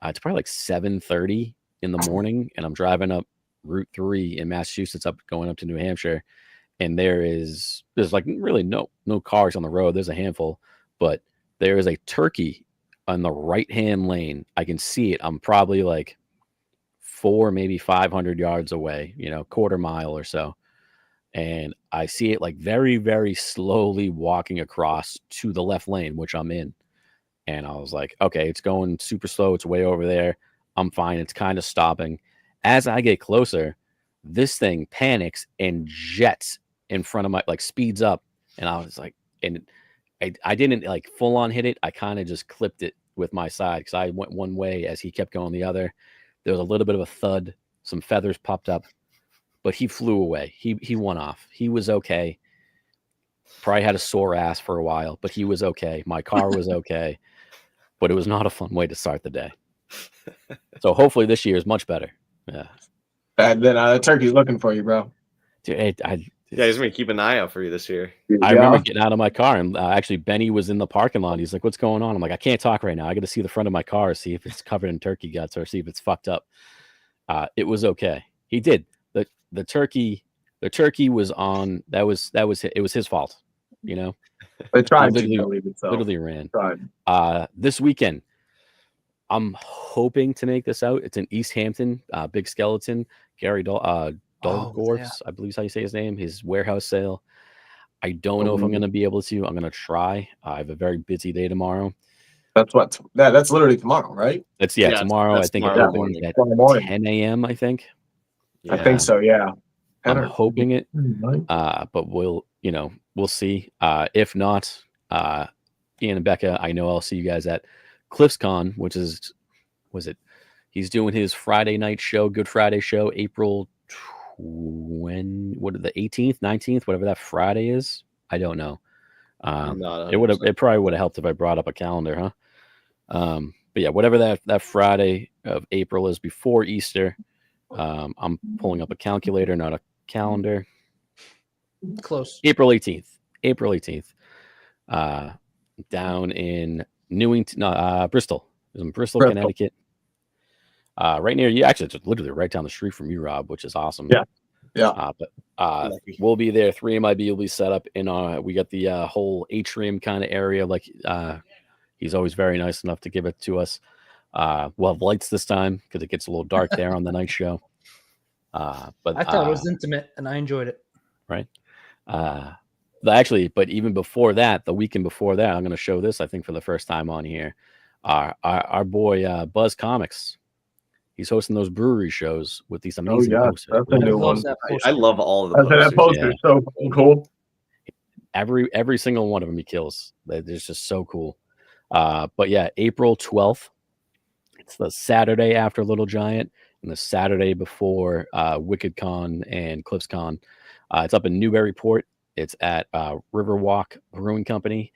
It's probably like 7:30 in the morning, and I'm driving up Route 3 in Massachusetts, going up to New Hampshire, and there's like really no cars on the road. There's a handful, but there is a turkey on the right-hand lane. I can see it. I'm probably like 400, maybe 500 yards away, quarter mile or so. And I see it like very, very slowly walking across to the left lane, which I'm in. And I was like, okay, it's going super slow. It's way over there. I'm fine. It's kind of stopping. As I get closer, this thing panics and jets in front of speeds up. And I was like, and I didn't like full on hit it. I kind of just clipped it with my side because I went one way as he kept going the other. There was a little bit of a thud. Some feathers popped up, but he flew away. He went off. He was okay. Probably had a sore ass for a while, but he was okay. My car was okay, but it was not a fun way to start the day. So hopefully this year is much better. Yeah. And then the turkey's looking for you, bro. Dude, he's gonna keep an eye out for you this year. I remember getting out of my car and actually Benny was in the parking lot. He's like, "What's going on?" I'm like, "I can't talk right now. I got to see the front of my car, see if it's covered in turkey guts or see if it's fucked up." It was okay. He did. The turkey was on. It was his fault. They tried to literally, delete it, so literally ran. tried. This weekend, I'm hoping to make this out. It's in East Hampton, Big Skeleton, Gary Dolgorf's, I believe is how you say his name, his warehouse sale. I don't know if I'm going to be able to. I'm going to try. I have a very busy day tomorrow. That's that's literally tomorrow, right? That's tomorrow. That's I think tomorrow it opens morning. at Tomorrow morning. 10 a.m. I think. I think so. Yeah. I'm hoping it, but we'll see. If not, Ian and Becca, I know I'll see you guys at CliffsCon, which is, he's doing his Friday night show, Good Friday show, April the 18th, 19th, whatever that Friday is. I don't know. It probably would have helped if I brought up a calendar, huh? But yeah, whatever that Friday of April is before Easter. I'm pulling up a calculator, not a calendar. Close. April 18th. Down in Bristol. It was in Bristol, Connecticut. Right near you. Actually, it's literally right down the street from you, Rob, which is awesome. Yeah. But we'll be there. 3MIB will be set up in we got the whole atrium kind of area. Like he's always very nice enough to give it to us. We'll have lights this time because it gets a little dark there on the night show. But I thought it was intimate and I enjoyed it. Right. But even before that, the weekend before that, I'm going to show this, I think, for the first time on here. Our boy Buzz Comics. He's hosting those brewery shows with these amazing posters. That's a new one. I love all of the posters. That poster is so cool. Every single one of them he kills. They're just so cool. But yeah, April 12th. It's the Saturday after Little Giant and the Saturday before WickedCon and CliffsCon. It's up in Newburyport. It's at Riverwalk Brewing Company.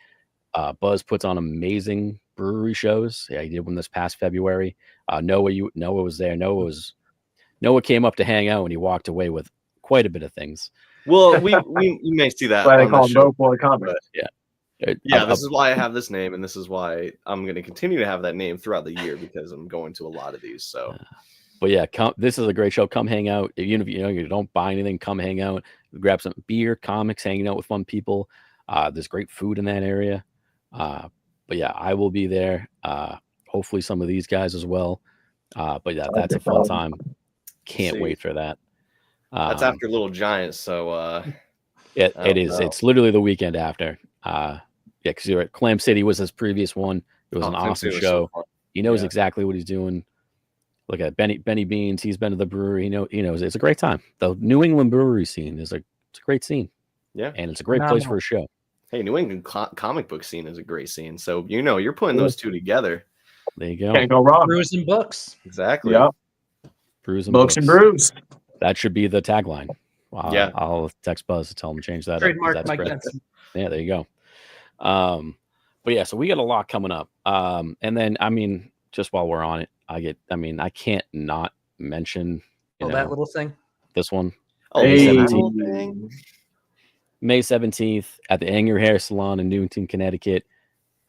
Buzz puts on amazing brewery shows. Yeah, he did one this past February. Noah was there. Noah came up to hang out and he walked away with quite a bit of things. Well, we may see that. Why they on call the him show, Boy Comics. Yeah, this is why I have this name, and this is why I'm going to continue to have that name throughout the year because I'm going to a lot of these. So, but yeah, this is a great show. Come hang out. Even if you don't buy anything, come hang out. Grab some beer, comics, hanging out with fun people. There's great food in that area. But yeah, I will be there. Hopefully, some of these guys as well. But yeah, that's a fun time. Can't wait for that. That's after Little Giant, so it is. It's literally the weekend after. Because you're at Clam City was his previous one. It was an awesome show. He knows exactly what he's doing. Look at Benny Beans. He's been to the brewery. He knows it's a great time. The New England brewery scene it's a great scene. Yeah, and it's a great place for a show. Hey, New England comic book scene is a great scene. So you're putting those two together. There you go. Can't go wrong. Brews and books. Exactly. Yeah. Brews and books and brews. That should be the tagline. I'll text Buzz to tell him to change that. Trademark Mike Benson. Yeah, there you go. But yeah, so we got a lot coming up. And then just while we're on it, I can't not mention that little thing. This one. Oh, May 17th at the Anger Hair Salon in Newington, Connecticut.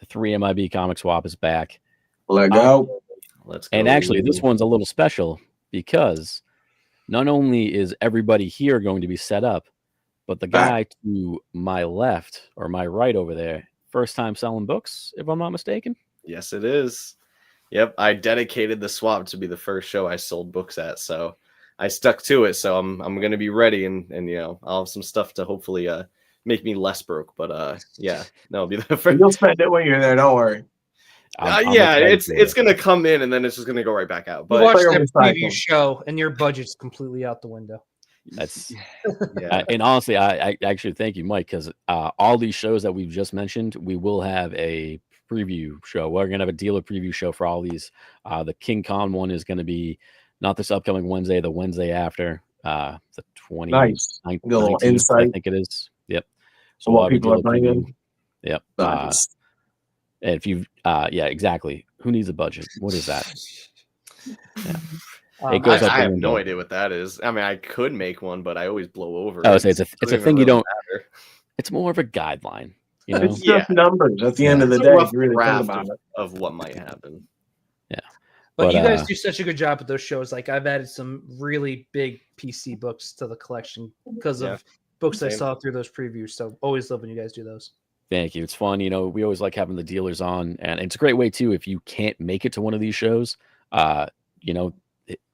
The 3MIB Comic Swap is back. Let's go. And actually, this one's a little special because not only is everybody here going to be set up, but the guy to my left or my right over there, first time selling books, if I'm not mistaken. Yes, it is. Yep, I dedicated the swap to be the first show I sold books at, so I stuck to it. So I'm going to be ready, and I'll have some stuff to hopefully make me less broke. But it'll be the first. You'll spend it when you're there. Don't worry. It's going to come in, and then it's just going to go right back out. But watch that preview show, and your budget's completely out the window. That's and honestly, I actually thank you, Mike, because all these shows that we've just mentioned, we will have a preview show. We're gonna have a dealer preview show for all these. The King Kong one is going to be not this upcoming Wednesday, the Wednesday after, the 20th. Nice. Little 19th, insight. I think it is. Yep. So what people are bringing. Yep. Nice. And if you, exactly. Who needs a budget? What is that? Yeah. I have no idea what that is. I could make one, but I always blow over. It's a thing you don't. Matter. It's more of a guideline. It's just numbers at the end of the day. You really think about it. Of what might happen. Yeah. But you guys do such a good job with those shows. Like I've added some really big PC books to the collection because of books I saw through those previews. So always love when you guys do those. Thank you. It's fun. You know, we always like having the dealers on, and it's a great way too. If you can't make it to one of these shows, you know,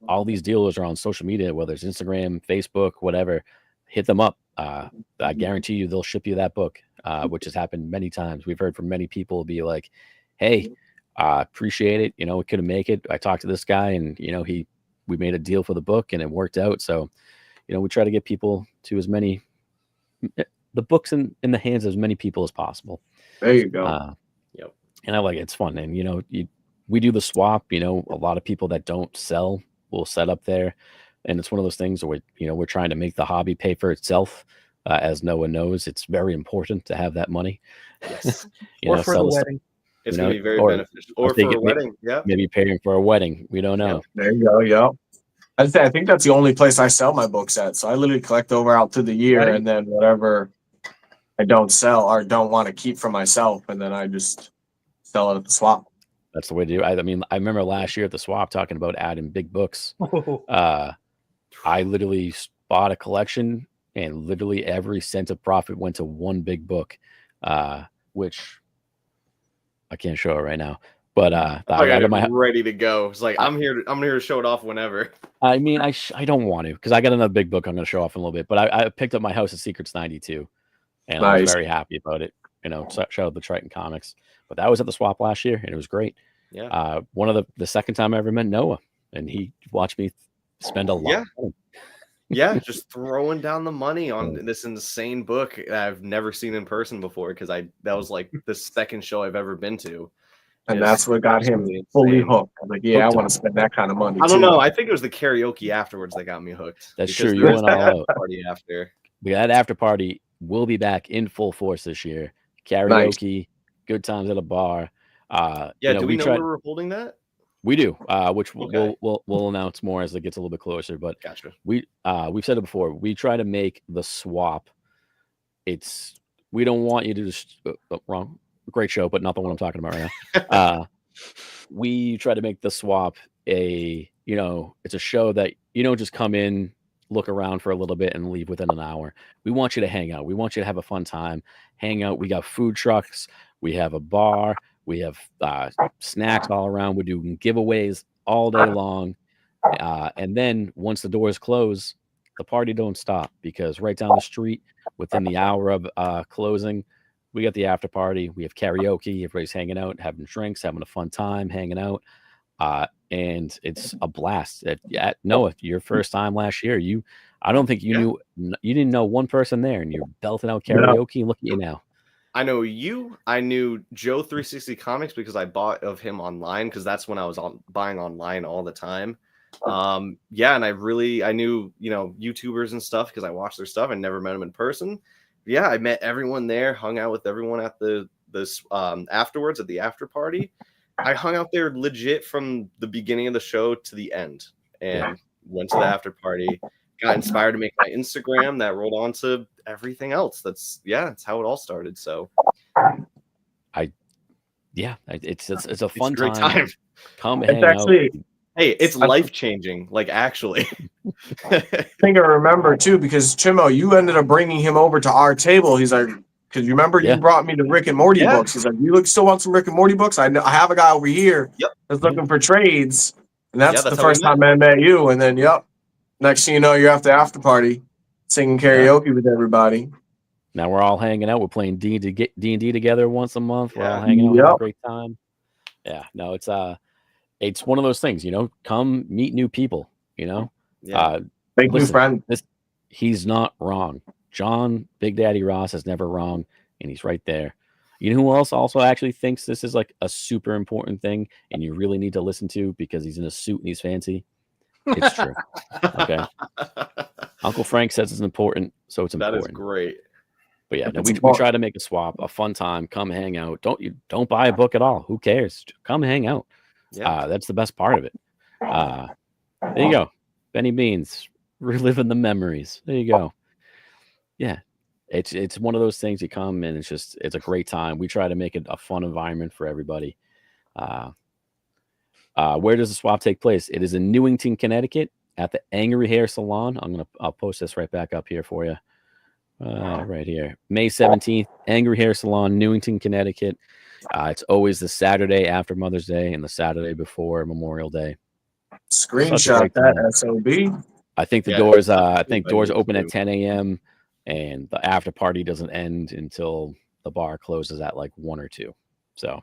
all these dealers are on social media, whether it's Instagram, Facebook, whatever. Hit them up. I guarantee you they'll ship you that book, which has happened many times. We've heard from many people be like, "Hey, appreciate it. You know, we couldn't make it. I talked to this guy, and you know, we made a deal for the book, and it worked out." So, you know, we try to get people to as many the books in the hands of as many people as possible. There you go. Yep. And I like it. It's fun. And, you know, we do the swap, you know, a lot of people that don't sell will set up there. And it's one of those things where, you know, we're trying to make the hobby pay for itself. As Noah knows, it's very important to have that money. Yes. You Or know, for sell the the stuff, wedding. It's you going know, to be very or beneficial. Or they for a get wedding. Yeah. maybe paying for a wedding. We don't know. There you go. Yep. I think that's the only place I sell my books at. So I literally collect over out to the year, Right. and then whatever I don't sell or don't want to keep for myself, and then I just sell it at the swap. That's the way to do it. I mean, I remember last year at the swap talking about adding big books. I literally bought a collection, and literally every cent of profit went to one big book, which I can't show it right now. But I got got it ready to go. It's like I'm here to show it off whenever. I mean, I don't want to, because I got another big book I'm going to show off in a little bit. But I picked up my House of Secrets 92, and I was Nice. very happy about it. You know, shout out the Triton Comics. But that was at the swap last year, and it was great. Yeah. One of the second time I ever met Noah, and he watched me spend a lot. Yeah. Of money. Yeah, just throwing down the money on this insane book that I've never seen in person before, because that was like the second show I've ever been to. And that's what got him fully hooked. I'm like, yeah, I want to spend that kind of money. I don't know. I think it was the karaoke afterwards that got me hooked. That's because true. there You was went all that out. party after. That after party will be back in full force this year. Karaoke, good times at a bar. Yeah, you know, do we know where we're holding that? We do, which Okay. we'll announce more as it gets a little bit closer. But Gotcha. we've said it before. We try to make the swap. We don't want you to just wrong. Great show, but not the one I'm talking about right now. We try to make the swap it's a show that you don't just come in, look around for a little bit, and leave within an hour. We want you to hang out. We want you to have a fun time, hang out. We got food trucks. We have a bar. We have snacks all around. We're doing giveaways all day long. And then once the doors close, the party don't stop, because right down the street, within the hour of closing, we got the after party. We have karaoke. Everybody's hanging out, having drinks, having a fun time, hanging out. And it's a blast. Noah, your first time last year, I don't think you didn't know one person there, and you're belting out karaoke. Look at you now. I know you. I knew Joe 360 Comics because I bought of him online, because that's when I was buying online all the time. Yeah, and I knew, YouTubers and stuff because I watched their stuff. I never met them in person. Yeah, I met everyone there, hung out with everyone at this afterwards at the after party. I hung out there legit from the beginning of the show to the end, and went to the after party. Got inspired to make my Instagram that rolled on to everything else. That's how it all started. So it's a fun great time. Come It's hang actually, out. Hey, it's life changing. Like, actually, I think I remember too, because Chimo, you ended up bringing him over to our table. He's like, because you remember you brought me the Rick and Morty books. He's like, you still want some Rick and Morty books? I have a guy over here that's looking for trades, and that's the first time I met you. And then, next thing you know, you're at the after party singing karaoke with everybody. Now we're all hanging out. We're playing D&D together once a month. We're all hanging out, having a great time. Yeah, no, it's one of those things, come meet new people, Make new friends. He's not wrong. John, Big Daddy Ross is never wrong, and he's right there. You know who else also actually thinks this is like a super important thing, and you really need to listen to, because he's in a suit and he's fancy? It's true. Okay. Uncle Frank says it's important, so it's important. That is great. But yeah, we try to make a swap, a fun time. Come hang out. Don't buy a book at all. Who cares? Come hang out. Yeah. That's the best part of it. There you go. Benny Beans, reliving the memories. There you go. Yeah. It's one of those things. You come and it's a great time. We try to make it a fun environment for everybody. Where does the swap take place? It is in Newington, Connecticut, at the Angry Hair Salon. I'll post this right back up here for you. Right here, May 17th, Angry Hair Salon, Newington, Connecticut. It's always the Saturday after Mother's Day and the Saturday before Memorial Day. Screenshot that SOB. I think the doors. I think doors open at 10 a.m. and the after party doesn't end until the bar closes at like 1 or 2. So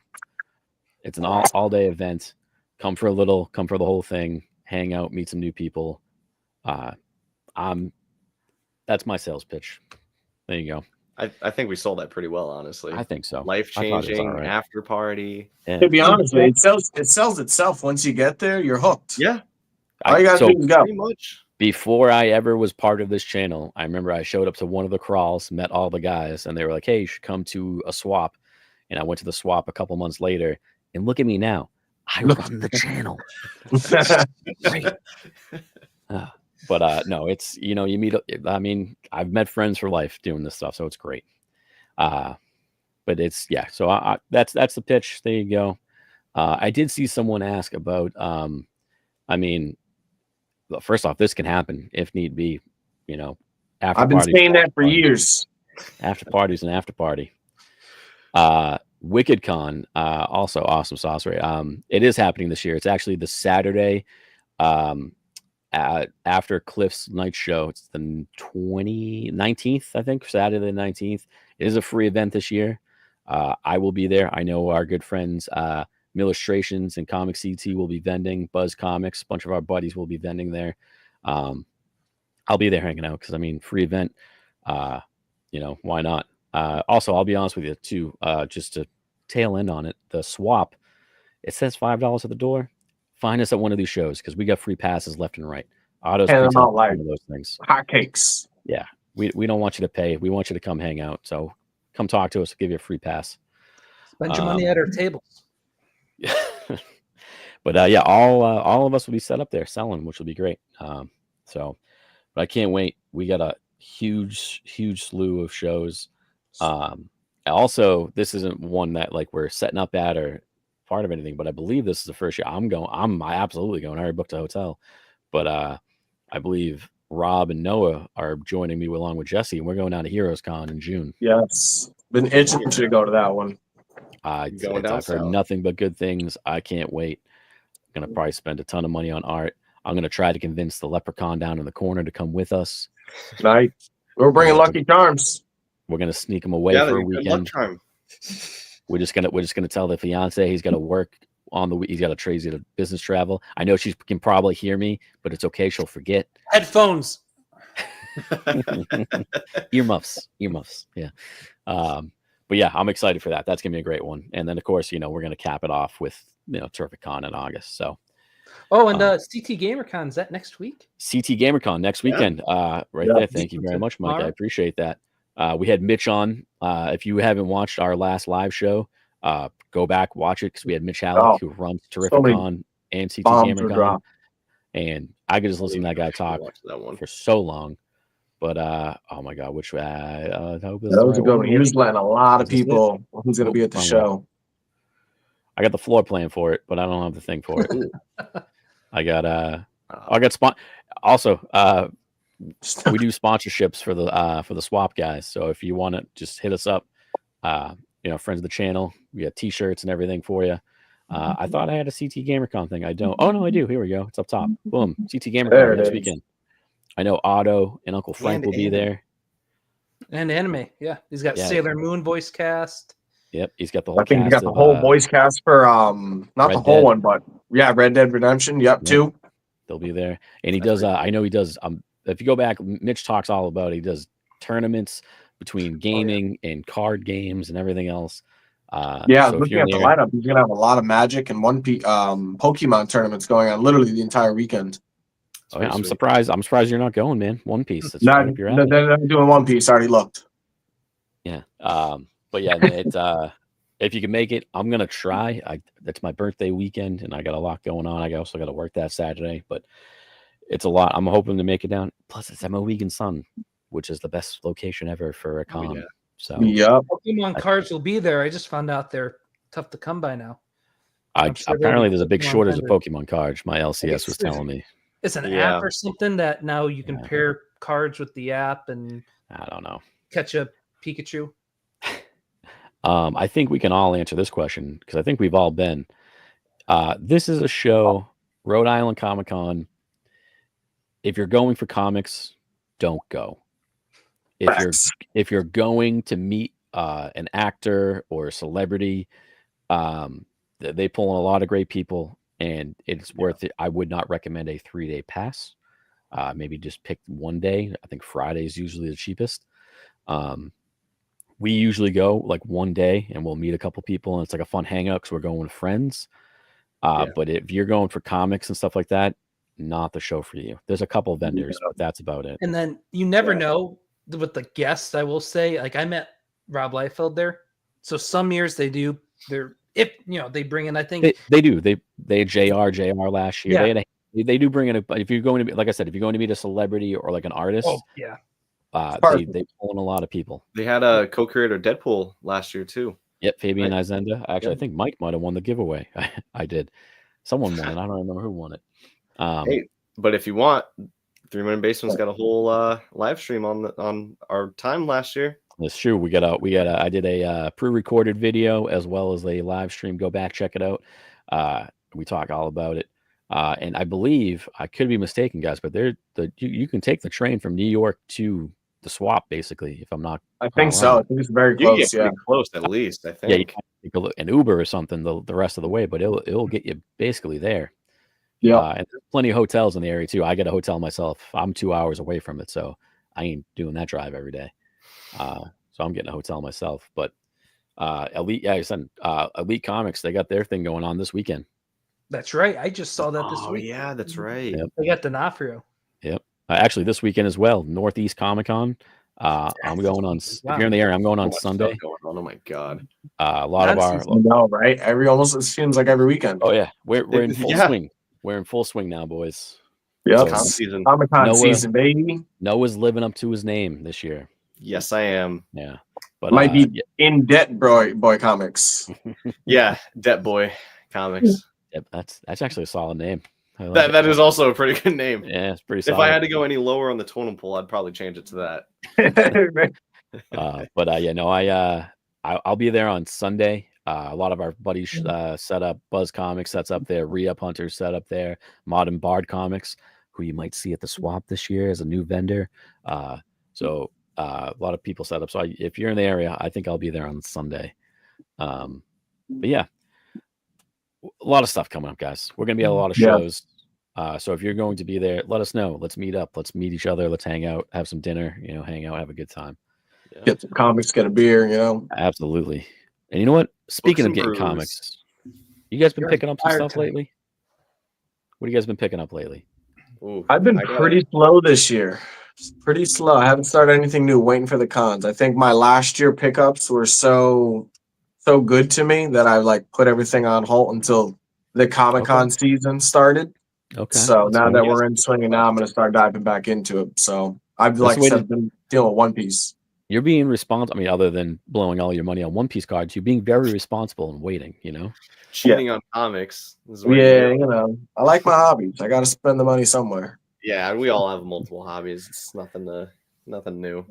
it's an all day event. Come for a little. Come for the whole thing. Hang out. Meet some new people. That's my sales pitch. There you go. I think we sold that pretty well, honestly. I think so. Life changing after party. Yeah. To be honest with you, it sells itself. Once you get there, you're hooked. Yeah. All you gotta do is go. Pretty much. Before I ever was part of this channel, I remember I showed up to one of the crawls, met all the guys, and they were like, "Hey, you should come to a swap." And I went to the swap a couple months later, and look at me now. I run the channel. Great. But no, it's, you meet, I mean, I've met friends for life doing this stuff, so it's great. But it's, yeah, so that's the pitch. There you go. I did see someone ask about, I mean, first off, this can happen if need be, after I've been saying that for years. After parties and after party. WickedCon, also awesome sauce, right? It is happening this year. It's actually the Saturday, after Cliff's night show. It's the 19th, I think, Saturday the 19th. It is a free event this year. I will be there. I know our good friends, Illustrations and Comic CT will be vending. Buzz Comics, a bunch of our buddies will be vending there. I'll be there hanging out because, I mean, free event, why not? Also, I'll be honest with you, too, just to tail end on it, the swap, it says $5 at the door. Find us at one of these shows because we got free passes left and right. Autos, like one of those things. Hotcakes. Yeah, we don't want you to pay. We want you to come hang out. So come talk to us. We'll give you a free pass. Spend your money at our tables. Yeah. But yeah, all of us will be set up there selling, which will be great. But I can't wait. We got a huge slew of shows. Also, this isn't one that like we're setting up at or part of anything, but I believe this is the first year I'm absolutely going. I already booked a hotel, but I believe Rob and Noah are joining me along with Jesse, and we're going down to Heroes Con in June. Yes, been itching to go to that one. I've heard nothing but good things. I can't wait. I'm gonna probably spend a ton of money on art. I'm gonna try to convince the leprechaun down in the corner to come with us. Nice. We're bringing Lucky Charms. We're gonna sneak him away for a weekend. We're just gonna tell the fiance he's got to work on the. He's got a crazy business travel. I know she can probably hear me, but it's okay. She'll forget. Headphones. Earmuffs. Yeah. But yeah, I'm excited for that. That's gonna be a great one. And then of course, we're gonna cap it off with Terrific Con in August. So. Oh, and CT GamerCon, is that next week? CT GamerCon next weekend. There. Thank you very much, Mike. I appreciate that. We had Mitch on. If you haven't watched our last live show, go back, watch it, because we had Mitch Halleck, who runs Terrificon and CT GamerCon. And I could just listen to that guy talk for so long. But, oh my God, which I hope that was a good one. He was letting a lot of people who's going to be at the show. I got the floor plan for it, but I don't have the thing for it. I got also we do sponsorships for the swap guys. So if you want to just hit us up, friends of the channel, we got t-shirts and everything for you. I thought I had a CT GamerCon thing. I don't. Oh no, I do. Here we go. It's up top. Boom. CT GamerCon next weekend. I know Otto and Uncle Frank will be there. And anime, yeah. He's got Sailor Moon voice cast. Yep, he's got the whole. I think he got the whole voice cast for not the whole one, but yeah, Red Dead Redemption. Yep, too. They'll be there, and he does. I know he does. If you go back, Mitch talks all about it. He does tournaments between gaming and card games and everything else. Yeah, so looking at the lineup, he's gonna have a lot of Magic and Pokemon tournaments going on literally the entire weekend. Oh, yeah, I'm surprised you're not going, man. One Piece. They're doing One Piece. Already looked. Yeah. But yeah, it's if you can make it, I'm gonna try. That's my birthday weekend, and I got a lot going on. I also got to work that Saturday, but it's a lot. I'm hoping to make it down. Plus, it's at Mohegan Sun, which is the best location ever for a con. So yeah, Pokemon cards will be there. I just found out they're tough to come by now. Apparently, there's a big shortage of Pokemon cards. My LCS was telling me. It's an app or something that now you can pair cards with the app, and I don't know. catch a Pikachu? I think we can all answer this question because I think we've all been. This is a show, Rhode Island Comic Con. If you're going for comics, don't go. If you're going to meet an actor or a celebrity, they pull in a lot of great people, and it's worth it. I would not recommend a 3-day pass. Maybe just pick one day. I think Friday is usually the cheapest. We usually go like one day, and we'll meet a couple people, and it's like a fun hangout because we're going with friends. But if you're going for comics and stuff like that, not the show for you. There's a couple of vendors, but that's about it. And then you never know with the guests. I will say, like, I met Rob Liefeld there. So some years they do. They bring in. I think they do. They had JR last year. Yeah. They do bring in if you're going to be, like I said, if you're going to meet a celebrity or like an artist. Oh yeah. They pull in a lot of people. They had a co-creator Deadpool last year too. Yep, Fabian Izenda. Actually, I think Mike might have won the giveaway. I did. Someone won it. I don't remember who won it. Hey, but if you want, 3 Men Basement's got a whole live stream on our time last year. That's true. I did a pre-recorded video as well as a live stream. Go back, check it out. We talk all about it. And I believe, I could be mistaken, guys, but you can take the train from New York to the swap, basically, if I'm not. I think so. I think it's very You close. get pretty close, at least. I think. Yeah, you can take an Uber or something the rest of the way, but it'll get you basically there. Yeah, and there's plenty of hotels in the area too. I get a hotel myself. I'm 2 hours away from it, so I ain't doing that drive every day. So I'm getting a hotel myself. But Elite Comics, they got their thing going on this weekend. That's right. I just saw that this week. Oh yeah, that's right. Yep. They got D'Onofrio. Yep. Actually, this weekend as well, Northeast Comic Con. I'm going on. If you're in the area, I'm going on Sunday. Oh my god! A lot of our. No, right? Almost it seems like every weekend. Oh yeah, we're in full swing. We're in full swing now, boys. Yeah, season. Comic-Con season, baby. Noah's living up to his name this year. Yes, I am. Yeah, but might be in debt, boy comics. Yeah, Debt Boy Comics. Yep, that's actually a solid name. That is also a pretty good name. Yeah, it's pretty solid. If I had to go any lower on the totem pole, I'd probably change it to that. I'll be there on Sunday. A lot of our buddies set up. Buzz Comics sets up there. Re-Up Hunters set up there. Modern Bard Comics, who you might see at the swap this year as a new vendor. So a lot of people set up. So if you're in the area, I think I'll be there on Sunday. But yeah, a lot of stuff coming up, guys. We're gonna be at a lot of shows. So if you're going to be there, let us know. Let's meet up. Let's meet each other. Let's hang out, have some dinner. Hang out, have a good time. Get some comics, get a beer. Absolutely. And you know what? Speaking of getting comics, you guys been picking up some stuff lately? What have you guys been picking up lately? Ooh, I've been pretty slow this year. Pretty slow. I haven't started anything new. Waiting for the cons. I think my last year pickups were so good to me that I put everything on hold until the Comic-Con season started. Okay. So now that we're in swinging now, I'm going to start diving back into it. So I've been dealing with One Piece. You're being responsible. I mean, other than blowing all your money on One Piece cards, you're being very responsible and waiting. Cheating on comics. I like my hobbies. I got to spend the money somewhere. Yeah, we all have multiple hobbies. It's nothing new.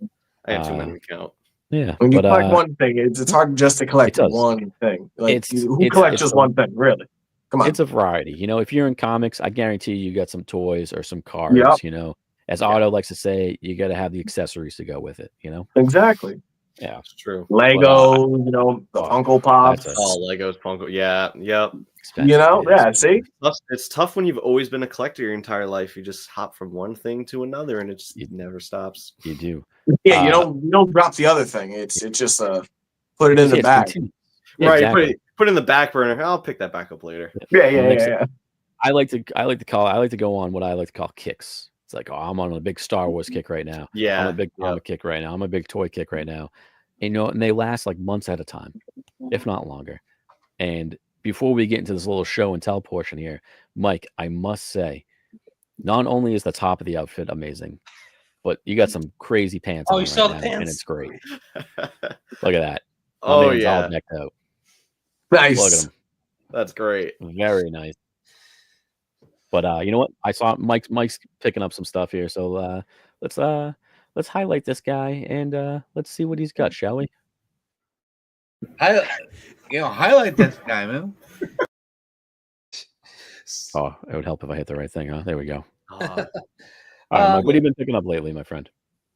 I have too many to count. Yeah. When you collect one thing, it's hard just to collect one thing. Who collects just one thing, really? Come on. It's a variety. If you're in comics, I guarantee you got some toys or some cards. As Otto likes to say, you got to have the accessories to go with it. Exactly. Yeah, it's true. Lego, the Funko Pops. Legos, Funko. Yeah, yep. See, it's tough when you've always been a collector your entire life. You just hop from one thing to another, and it never stops. You do. Yeah, you don't drop the other thing. It's just put it in the back. Right, exactly. Put it in the back burner. I'll pick that back up later. Yeah. I like to go on what I like to call kicks. It's like, I'm on a big Star Wars kick right now. Yeah, I'm a big comic kick right now. I'm a big toy kick right now. And they last like months at a time, if not longer. And before we get into this little show and tell portion here, Mike, I must say, not only is the top of the outfit amazing, but you got some crazy pants. Oh, you saw the pants, and it's great. Look at that. Oh yeah, all decked out. Nice. Look at him. That's great. Very nice. But you know what? I saw Mike's picking up some stuff here, so let's let's highlight this guy and let's see what he's got, shall we? Highlight this guy, man. Oh, it would help if I hit the right thing, huh? There we go. Oh, All right, Mike, what have you been picking up lately, my friend?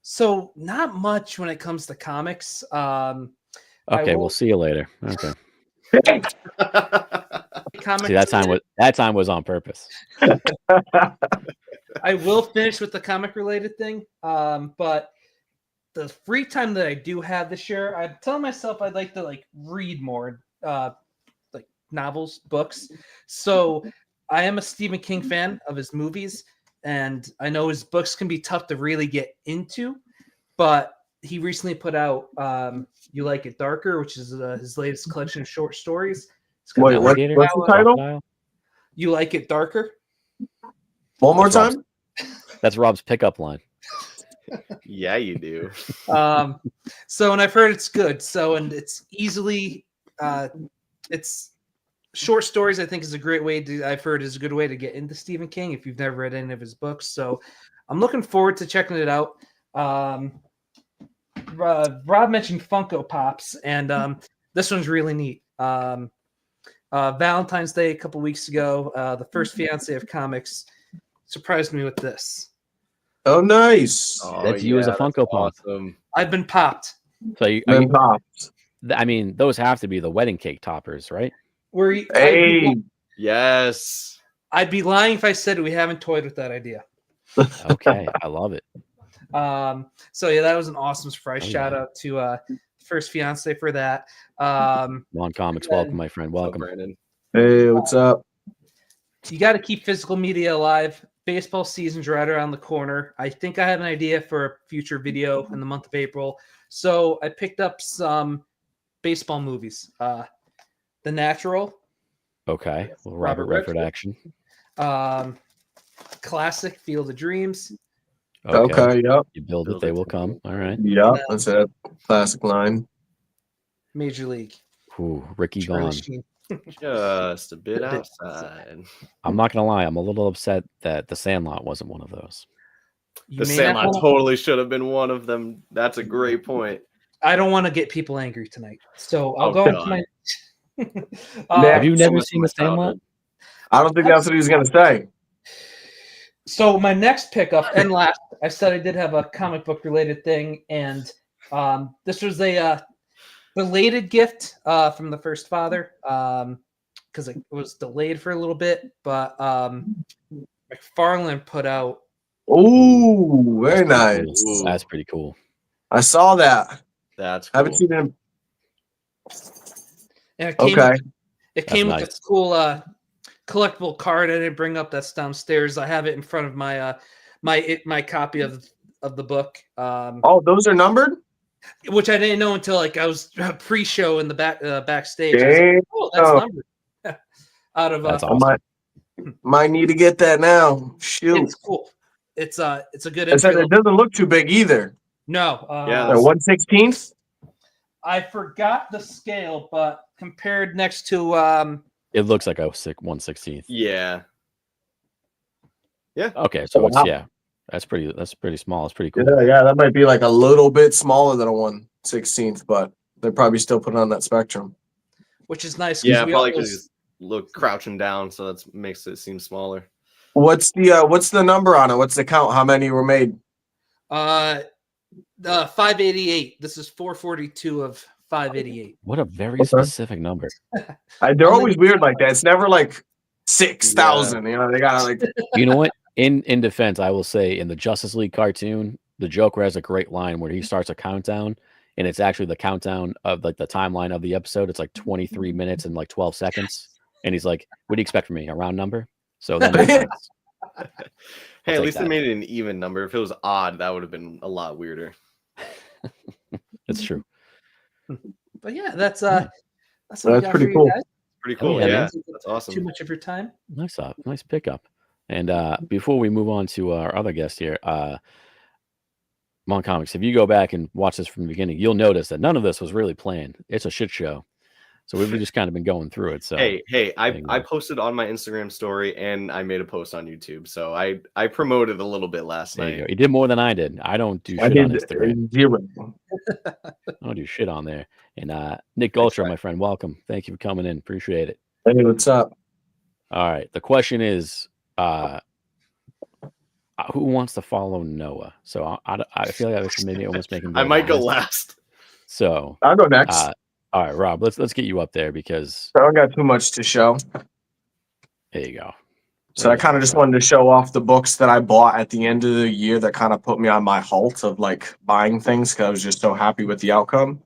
So not much when it comes to comics. Okay, we'll see you later. Okay. Comic See, that time was on purpose. I will finish with the comic related thing. But the free time that I do have this year, I tell myself I'd like to read more like novels, books. So I am a Stephen King fan of his movies, and I know his books can be tough to really get into, but he recently put out You Like It Darker, which is his latest collection of short stories. Wait, what's the title? You Like It Darker. One more time. That's Rob's pickup line. Yeah, you do. So, and I've heard it's good. So, and it's easily, it's short stories. I think is a great way to. I've heard is a good way to get into Stephen King if you've never read any of his books. So, I'm looking forward to checking it out. Rob mentioned Funko Pops, and this one's really neat. Valentine's Day a couple weeks ago, the first fiance of comics surprised me with this. Oh, nice. Oh, That's you as a Funko Pop. Awesome. I've been popped. So I mean, those have to be the wedding cake toppers, right? Yes. I'd be lying if I said we haven't toyed with that idea. Okay, I love it. So yeah, that was an awesome surprise. Shout out to first fiance for that. Mon Comics, welcome, my friend. Welcome. Brandon. Hey, what's up? You got to keep physical media alive. Baseball season's right around the corner. I think I have an idea for a future video in the month of April. So I picked up some baseball movies. The Natural. Okay. Well, Robert Redford action. Classic Field of Dreams. Okay, yep. You build it, they will come. All right. Yep, that's a classic line. Major League. Ooh, Ricky Vaughn. Just a bit outside. I'm not gonna lie, I'm a little upset that The Sandlot wasn't one of those. The Sandlot totally should have been one of them. That's a great point. I don't want to get people angry tonight, so I'll go into my. Have you never seen The Sandlot? I don't think that's what he was gonna say. So my next pickup and last, I said I did have a comic book related thing, and this was a belated gift from the first father because it was delayed for a little bit, but McFarlane put out. Oh, very nice. Cool. That's pretty cool. I saw that. That's cool. I haven't seen him. And it came okay. It came with this cool collectible card. I didn't bring up that's downstairs. I have it in front of my my copy of the book. Oh, those are numbered? Which I didn't know until I was pre-show in the backstage. Like, oh, that's numbered. Out of that's awesome. Might need to get that now. Shoot, it's cool. It's a good. It doesn't look too big either. No. Yeah. 1/16. I forgot the scale, but compared next to it looks like a 1/16. Yeah. Yeah. Okay, so it's that's pretty small. It's pretty cool. Yeah, that might be like a little bit smaller than a 1/16, but they're probably still putting on that spectrum. Which is nice. Yeah, probably because you look crouching down, so that makes it seem smaller. What's the number on it? What's the count? How many were made? 588. This is 442 of 588. What a very specific number. They're always weird like that. It's never like 6,000. You know, they gotta like. You know what? In defense, I will say in the Justice League cartoon, the Joker has a great line where he starts a countdown, and it's actually the countdown of like the timeline of the episode. It's like 23 minutes and like 12 seconds, and he's like, "What do you expect from me? A round number?" So that makes sense. Hey, at least they made it an even number. If it was odd, that would have been a lot weirder. It's true. But yeah, that's pretty cool. Pretty cool. Yeah, that's awesome. Too much of your time. Nice pickup. And before we move on to our other guest here, Mon Comics, if you go back and watch this from the beginning, you'll notice that none of this was really planned. It's a shit show. So we've just kind of been going through it. So Hey, I posted on my Instagram story and I made a post on YouTube. So I promoted a little bit last there you night. go. You did more than I did. I don't do I shit on did Instagram. 0. I don't do shit on there. And Nick Gulcher, my friend, welcome. Thank you for coming in. Appreciate it. Hey, what's up? All right. The question is, who wants to follow Noah? So I feel like I should maybe almost make him go I might go last. last. So I'll go next. all right, Rob, let's get you up there because I don't got too much to show. there you go. So I kind of just wanted to show off the books that I bought at the end of the year that kind of put me on my halt of like buying things because I was just so happy with the outcome.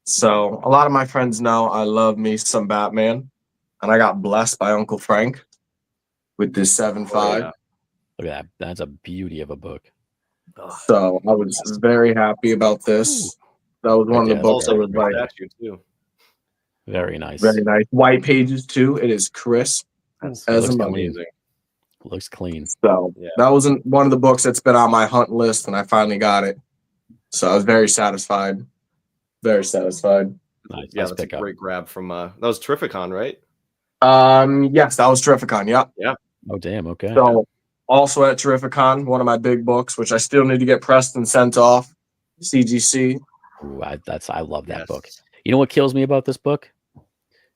So a lot of my friends know I love me some Batman, and I got blessed by Uncle Frank with this 7.5. yeah. Look at that. That's a beauty of a book. So I was very happy about this. That was one of the Okay, books that was like Statue too. Very nice. very nice. White pages too. It is crisp That's as a looks mug. clean. Looks clean. So Yeah. that wasn't one of the books that's been on my hunt list, and I finally got it. So I was very satisfied. Very satisfied. Nice. Yeah, Nice that's a pickup. great grab from that was Terrificon, right? Yes, that was Terrificon. Yep. Oh damn. Okay. So also at Terrificon, one of my big books, which I still need to get pressed and sent off, CGC. Ooh, I love that Yes. book. You know what kills me about this book?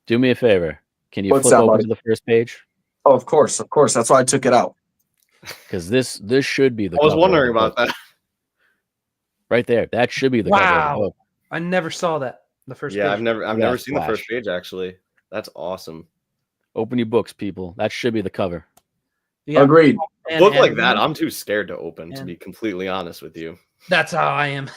Do me a favor. Can you What's flip that, over buddy? to the first page? Oh, of course. That's why I took it out. Because this should be the. I was cover of wondering the about book. that. Right there. That should be the cover of the Wow. book. I never saw that. The first Yeah, page. I've never Yeah, seen the first Flash. page actually. That's awesome. Open your books, people. That should be the cover. Yeah. Agreed. A And book like that, Henry, I'm too scared to open, to and- be completely honest with you. That's how I am.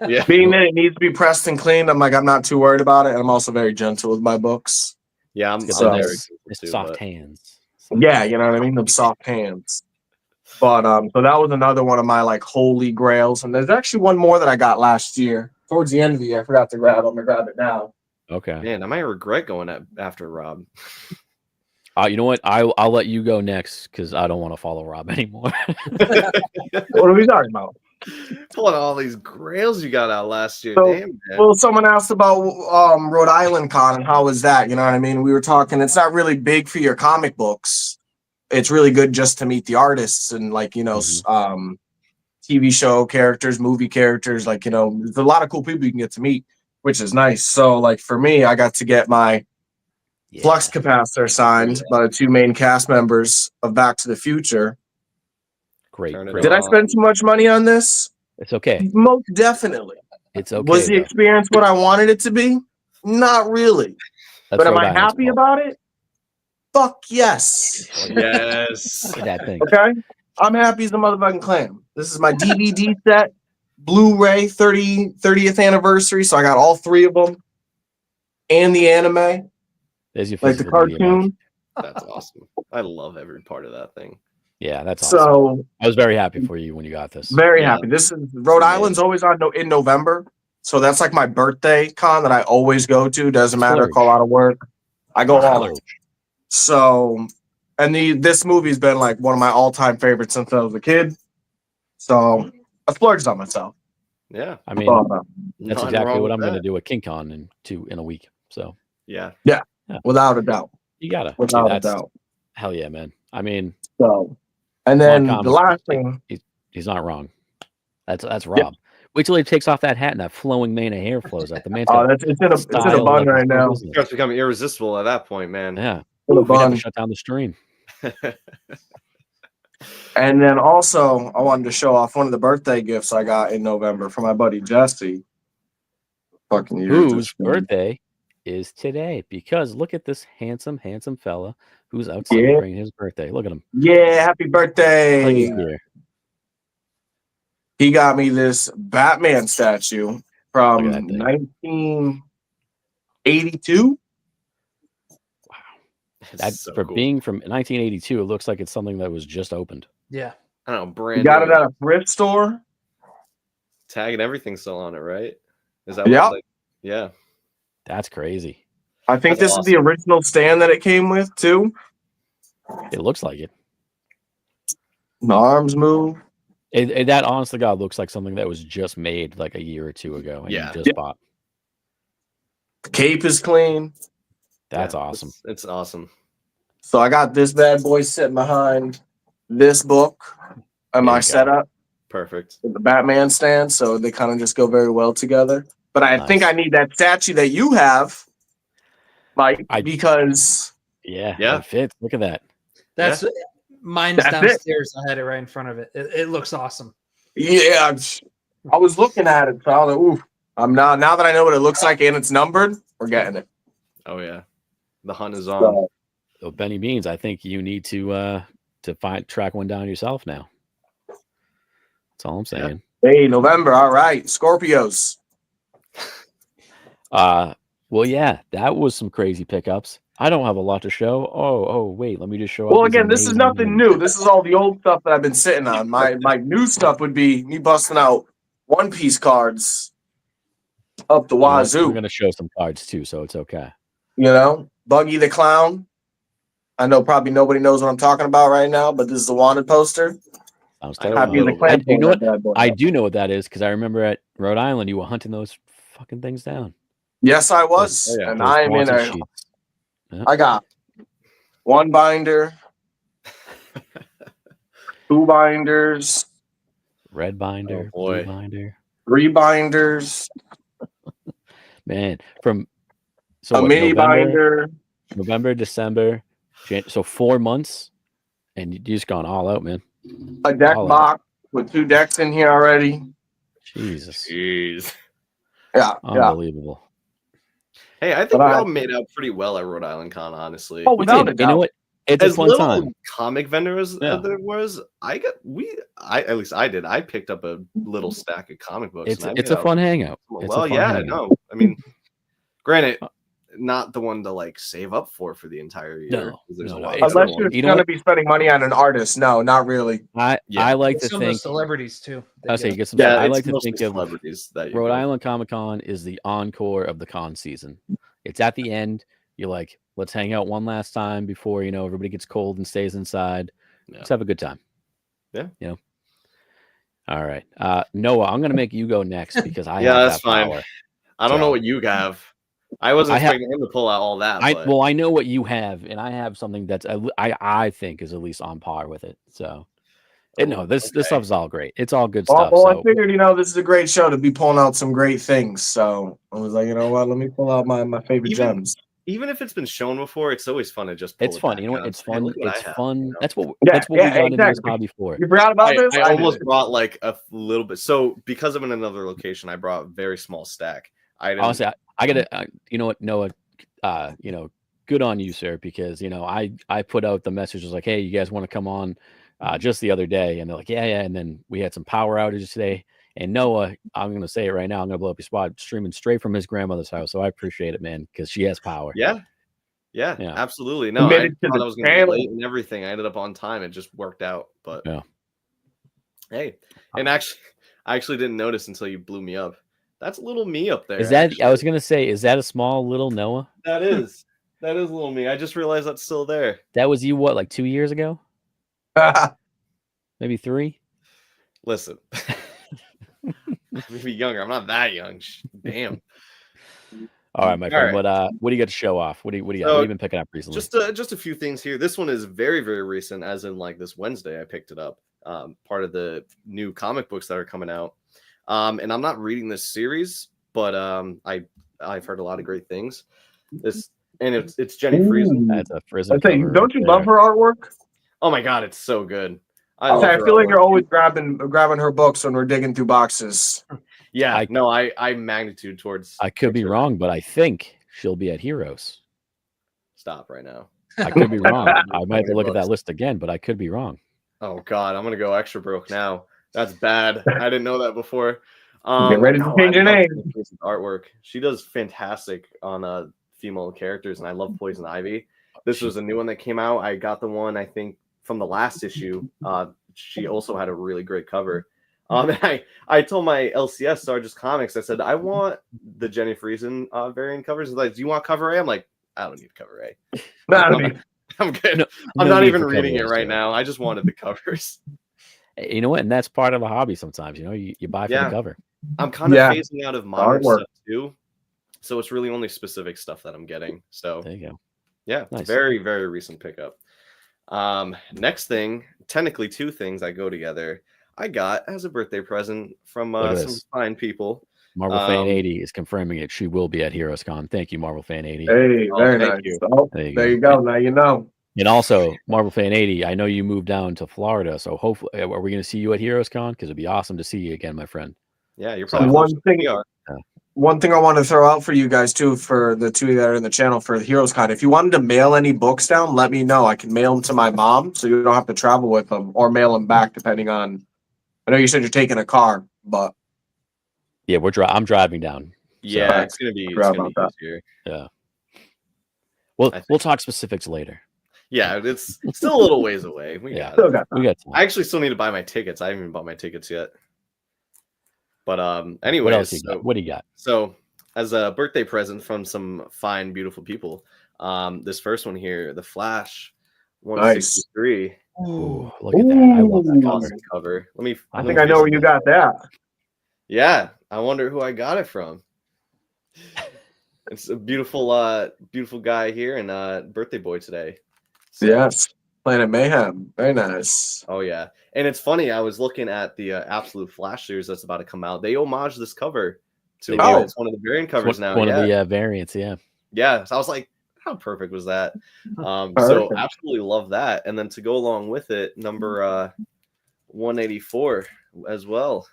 Yeah. Being that it needs to be pressed and cleaned, I'm not too worried about it. And I'm also very gentle with my books. Yeah, I'm It's So- got very nice, gentle too, soft but- hands. Yeah, you know what I mean? Them soft hands. But so that was another one of my like holy grails. And there's actually one more that I got last year. Towards the end of the year, I forgot to grab. I'm gonna grab it now. Okay. Man, I might regret going after Rob. You know what? I'll let you go next because I don't want to follow Rob anymore. What are we talking about? Pulling all these grails you got out last year. So- Damn, man. Well, someone asked about Rhode Island Con and how was that? You know what I mean? We were talking. It's not really big for your comic books. It's really good just to meet the artists and like TV show characters, movie characters. Like there's a lot of cool people you can get to meet, which is nice. So like for me, I got to get my flux capacitor signed by the two main cast members of Back to the Future. Great. Turn it great. Did I on. spend too much money on this? It's okay. Most definitely. It's okay. Was the though. experience what I wanted it to be? Not really. That's But am Rhode I Island's happy fault. about it? Fuck yes. Yes. Look at that thing. Okay? I'm happy as a motherfucking clam. This is my DVD set, Blu-ray 30th anniversary. So I got all three of them and the anime, There's your like the physical media, Mike. cartoon. That's awesome. I love every part of that thing. Yeah, that's awesome. So I was very happy for you when you got this. very Yeah. happy. This is Rhode Island's always in November. So that's like my birthday con that I always go to. Doesn't matter, Splurge. call out of work. I go all Splurge. out. So, and this movie's been like one of my all-time favorites since I was a kid. So I splurged on myself. Yeah. I mean, But, that's Nothing exactly wrong what with I'm going to that. do at KingCon in a week. So Yeah. without a doubt. you gotta. Without a that's doubt. hell yeah, man. I mean, So, and then Comics, the last thing. he's not wrong. That's Rob. Wait till he takes off that hat and that flowing mane of hair flows out. The man's Oh, got it's in a style bun like right it's no now. business. It starts becoming irresistible at that point, man. Yeah, In a we'd have to bun. shut down the stream. And then also, I wanted to show off one of the birthday gifts I got in November from my buddy Jesse. Fucking use Whose this thing. birthday is today? Because look at this handsome fella who's out Yeah. celebrating his birthday. Look at him. Yeah, happy birthday. Right here. He got me this Batman statue from Look at that thing. 1982. That, so for cool. being from 1982, it looks like it's something that was just opened. Yeah. I don't know, He brand got new. it at a thrift store. Tag and everything still on it, right? Is that Yep. what, like, yeah. That's crazy. I think That's this is the original stand that it came with, too. It looks like it. The arms move. That honest to God looks like something that was just made like a year or two ago and Yeah. you just bought. The cape is clean. That's Yeah, awesome. It's awesome. So I got this bad boy sitting behind this book and my There you go. setup Perfect. with the Batman stand, so they kind of just go very well together. But I think I Nice. need that statue that you have, Mike, because Yeah, Yeah. it fits. Look at that. That's mine's That's it. downstairs. I had it right in front of it. It looks awesome. yeah, I was looking at it, so I was like, ooh, I'm now that I know what it looks like and it's numbered, we're getting it. Oh yeah, the hunt is on. So, So Benny Beans, I think you need to track one down yourself now. That's all I'm saying. hey, November, all right, Scorpios. Well, yeah, that was some crazy pickups. I don't have a lot to show. Oh, wait, let me just show. Well, up these again, this is amazing nothing ones. new. This is all the old stuff that I've been sitting on. My new stuff would be me busting out One Piece cards up the You know what? wazoo. We're gonna show some cards too, so it's okay. You know, Buggy the Clown. I know probably nobody knows what I'm talking about right now, but this is the wanted poster. Sounds I know terrible. Happy the little- Clan. You know what? bad boy. I do know what that is because I remember at Rhode Island you were hunting those fucking things down. Yes, I was, Oh, yeah. and Those I am in wanted a. sheets. I got one binder, two binders, Red binder, Oh, boy. blue binder. 3 binders, Man, from so a what, mini binder. November, December, so 4 months, and you just gone all out, man. A deck All out. box with 2 decks in here already. Jesus, Jeez. Yeah, yeah. unbelievable. Hey, I think But we I- all made out pretty well at Rhode Island Con, honestly. Oh, We without did. a You know doubt. what? It's As a fun little time. comic vendors Yeah. there was, at least I did. I picked up a little stack of comic books. It's and I it's made a out fun hangout. It's a well, fun yeah, hangout. no. I mean, granted, not the one to like save up for the entire year. No, 'cause there's no, a no, lot it's- of other Unless you're ones. You know going to what? be spending money on an artist. No, not really. I Yeah. like to Some of the think. celebrities too. They I'll say get you get some. Yeah, I it's like to mostly think of celebrities that you Rhode go Island Comic Con is the encore of the con season. It's at the end. You're like, let's hang out one last time before everybody gets cold and stays inside. Yeah. Let's have a good time. Yeah. All right, Noah, I'm gonna make you go next because I Yeah, have that's that fine. power. I don't know So- what you have. I wasn't I have- expecting him to pull out all that. I but I know what you have, and I have something that's I think is at least on par with it. So, no, this okay. stuff's all great. It's all good Well, stuff. well, I So, figured, this is a great show to be pulling out some great things. So I was like, you know what? Let me pull out my favorite Even- gems. even if it's been shown before, it's always fun to just pull it's it fun. back You know what? out. It's Hey, fun. look what I It's have, fun. you know? That's what Yeah, we got into this exactly. hobby for. You forgot about this? I I almost did. brought like a little bit. So because I'm in another location, I brought a very small stack. I didn't. Honestly, I gotta. You know what, Noah? Good on you, sir, because I put out the messages like, hey, you guys want to come on just the other day, and they're like, yeah, and then we had some power outages today. And Noah, I'm gonna say it right now, I'm gonna blow up your spot, streaming straight from his grandmother's house. So I appreciate it, man, because she has power. Yeah, Yeah. absolutely. No, I Committed to thought the I was going to be channel. late and everything. I ended up on time. It just worked out. But Yeah. Hey, and I actually didn't notice until you blew me up. That's little me up there. Is that? I was actually. gonna say, is that a small little Noah? That is little me. I just realized that's still there. That was you, what, like 2 years ago? Maybe 3? Listen, maybe younger. I'm not that young. Damn. All right, my All friend. right. What do you got to show off? What do you got? So, What have you been picking up recently? Just a few things here. This one is very, very recent, as in like this Wednesday I picked it up. Part of the new comic books that are coming out. And I'm not reading this series, but I've heard a lot of great things. It's Jenny Friesen. That's a Friesen I say, cover don't you right love there. her artwork? Oh my god, it's so good. I love her feel like artwork. you're always grabbing her books when we're digging through boxes. Yeah, I- I magnitude towards. I could be wrong, but I think she'll be at Heroes. Stop right now. I could be wrong. I might have to look at that list again, but I could be wrong. Oh god, I'm gonna go extra broke now. That's bad. I didn't know that before. Get ready to change your I love name. Jenny Friesen's artwork. She does fantastic on female characters, and I love Poison Ivy. This was a new one that came out. I got the one I think from the last issue. She also had a really great cover. I told my LCS Sarge's Comics, I said, I want the Jenny Friesen variant covers. He's like, do you want cover A? I'm like, I don't need cover A. I'm good. No- I'm no not need even for reading it cover A's, right Joe. now. I just wanted the covers. You know what? And that's part of a hobby sometimes. You buy for Yeah. the cover. I'm kind of Yeah. phasing out of modern Artwork. stuff too. So it's really only specific stuff that I'm getting. So There you go. yeah, Nice. very, very recent pickup. Next thing, technically two things that go together. I got as a birthday present from Look at some this. fine people. Marvel Fan 80 is confirming it. She will be at Heroes Con. Thank you, Marvel Fan 80. Hey, Oh, very thank nice. you. Oh, There there you you go. go. Now you know. And also, Marvel Fan 80, I know you moved down to Florida, so hopefully, are we going to see you at Heroes Con? Because it'd be awesome to see you again, my friend. Yeah, you're So- probably One closer thing- than we are. One thing I want to throw out for you guys too, for the two that are in the channel for the Heroes Con, if you wanted to mail any books down, let me know. I can mail them to my mom, so you don't have to travel with them, or mail them back depending on. I know you said you're taking a car, but Yeah, I'm driving down. Yeah, So- it's gonna be Forgot about that. easier. Yeah. I think- We'll talk specifics later. Yeah, it's still a little ways away. We Yeah. got still it. got We that. got time. I actually still need to buy my tickets. I haven't even bought my tickets yet. But What anyways, else you got? What do you got? so as a birthday present from some fine, beautiful people, this first one here, the Flash 163. Ooh, look at that. I love that Ooh. cover. Awesome cover. Let me. I I let think me I know face where you it. got that. Yeah, I wonder who I got it from. It's a beautiful guy here and birthday boy today. So- Yes, Planet Mayhem. Very nice. Oh yeah, and it's funny. I was looking at the Absolute Flash series that's about to come out. They homage this cover to They do. it's one of the variant It's covers now. one Yeah, of the variants, yeah. yeah. So I was like, how perfect was that? So Perfect. absolutely love that. And then to go along with it, number 184 as well.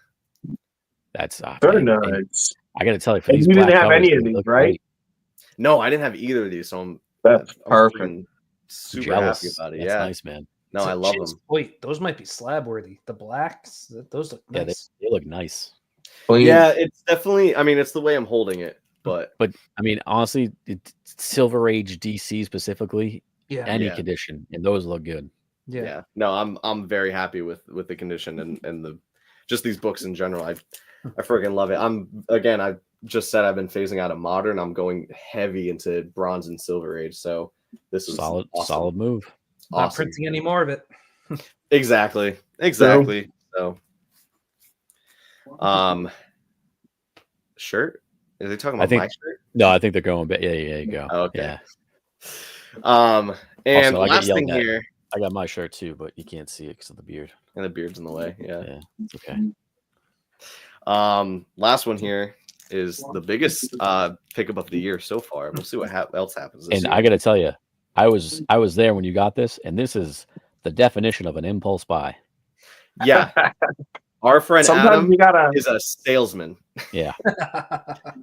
That's Very and nice. I got to tell you, for And these you didn't black have covers, any of they these, look right? great. No, I didn't have either of these, so I'm That's I'm perfect. freaking super Jealous. happy about it. That's Yeah, nice, man. no, I love them. Wait, those might be slab worthy. The blacks, those look Yeah, nice. they look nice. Clean. Yeah, it's definitely. I mean, it's the way I'm holding it, but But I mean, honestly, Silver Age DC specifically, Yeah, any Yeah. condition, and those look good. yeah. No, I'm very happy with the condition and the just these books in general. I freaking love it. I just said I've been phasing out of modern. I'm going heavy into bronze and silver age. So this is Solid, awesome. solid move. Not Awesome. printing any more of it. Exactly. So shirt. Are they talking I about think- my shirt? No, I think they're going. But yeah, you go. Oh, okay. Yeah, And Also, I get last yelled thing at. here, I got my shirt too, but you can't see it because of the beard. and the beard's in the way. Yeah. Yeah, it's okay. Last one here is the biggest pickup of the year so far. We'll see what else happens. This And year. I got to tell you, I was there when you got this, and this is the definition of an impulse buy. Yeah, our friend Sometimes Adam you gotta. is a salesman. Yeah,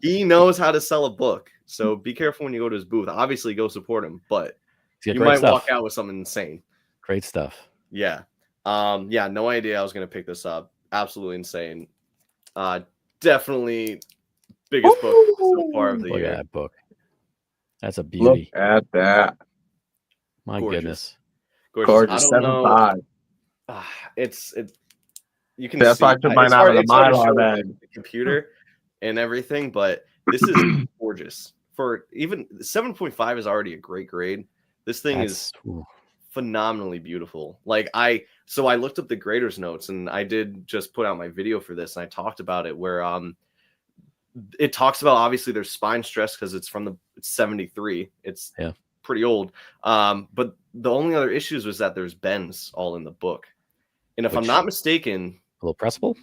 He knows how to sell a book. So be careful when you go to his booth. Obviously, go support him, but he's got you great might stuff. walk out with something insane. Great stuff. Yeah. Yeah, no idea I was gonna pick this up. Absolutely insane. Definitely biggest book so far of the Look at year. that book. That's a Look beauty. at that. My Gorgeous. goodness. Gorgeous. I don't know. 7.5. It's you can That's see why I took it's mine out hard- of the it's hard to Mylar show bag. with the computer and everything, but this is gorgeous. For even 7.5 is already a great grade. This thing is Ooh. phenomenally beautiful. Like I looked up the grader's notes and I did just put out my video for this and I talked about it where it talks about obviously there's spine stress because it's from it's 73. It's Yeah. pretty old. But the only other issues was that there's bends all in the book. And if I'm Which- not mistaken, A little pressable.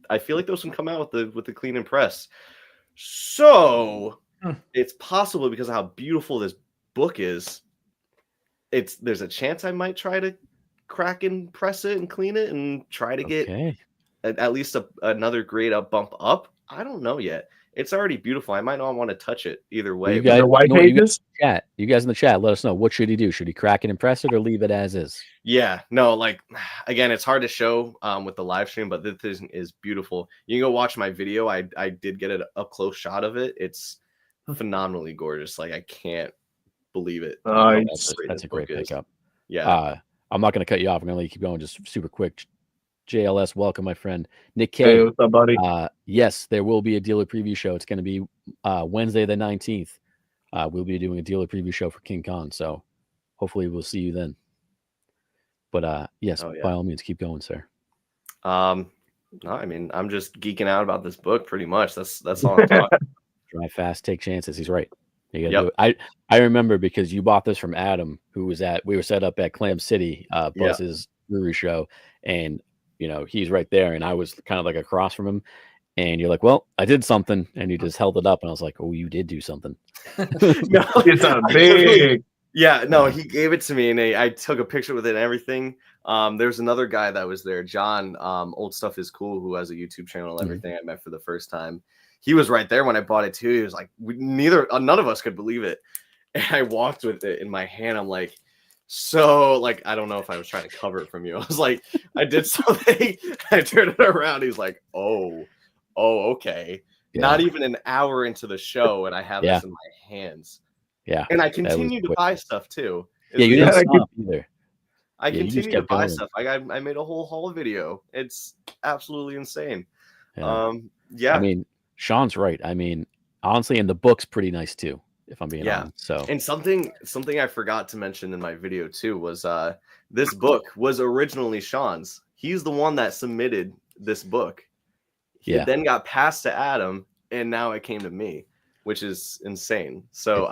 I feel like those can come out with the clean and press. So it's possible because of how beautiful this book is. There's a chance I might try to crack and press it and clean it and try to get Okay. at least another grade up bump up. I don't know yet. It's already beautiful. I might not want to touch it either way. You but guys, The white you know what, pages? you guys in the chat, let us know, what should he do? Should he crack it and press it or leave it as is? yeah, no, like again, it's hard to show with the live stream, but this thing is beautiful. You can go watch my video. I did get an up close shot of it. It's phenomenally gorgeous. Like I can't believe it. Nice. That's a great pickup. Yeah. I'm not going to cut you off. I'm going to let you keep going just super quick. JLS, welcome, my friend. Nick Hey, K. what's up, buddy? Yes, there will be a dealer preview show. It's going to be Wednesday the 19th. We'll be doing a dealer preview show for King Kong. So hopefully we'll see you then. But yes, Oh, yeah. by all means, keep going, sir. No, I mean, I'm just geeking out about this book pretty much. That's all I'm talking. Drive fast, take chances. He's right. You gotta Yep. do it. I remember because you bought this from Adam, who was we were set up at Clam City, Buzz's brewery show, and he's right there, and I was kind of like across from him, and you're like, "Well, I did something," and you just held it up, and I was like, "Oh, you did do something." No, It's a big. Yeah, no, he gave it to me, and I took a picture with it and everything. There's another guy that was there, John. Old Stuff is Cool, who has a YouTube channel and everything. I met for the first time. He was right there when I bought it too. He was like, none of us could believe it. And I walked with it in my hand. I'm like, so like, I don't know if I was trying to cover it from you. I was like, I did something. I turned it around. He's like, oh, okay. Yeah. Not even an hour into the show, and I have this in my hands. Yeah, and I continue to buy stuff too. Yeah, you didn't stop either. I continue to buy stuff. I made a whole haul video. It's absolutely insane. Yeah. I mean, Sean's right. I mean, honestly, and the book's pretty nice too, if I'm being honest. So, and something I forgot to mention in my video too was this book was originally Sean's. He's the one that submitted this book. It then got passed to Adam, and now it came to me, which is insane. So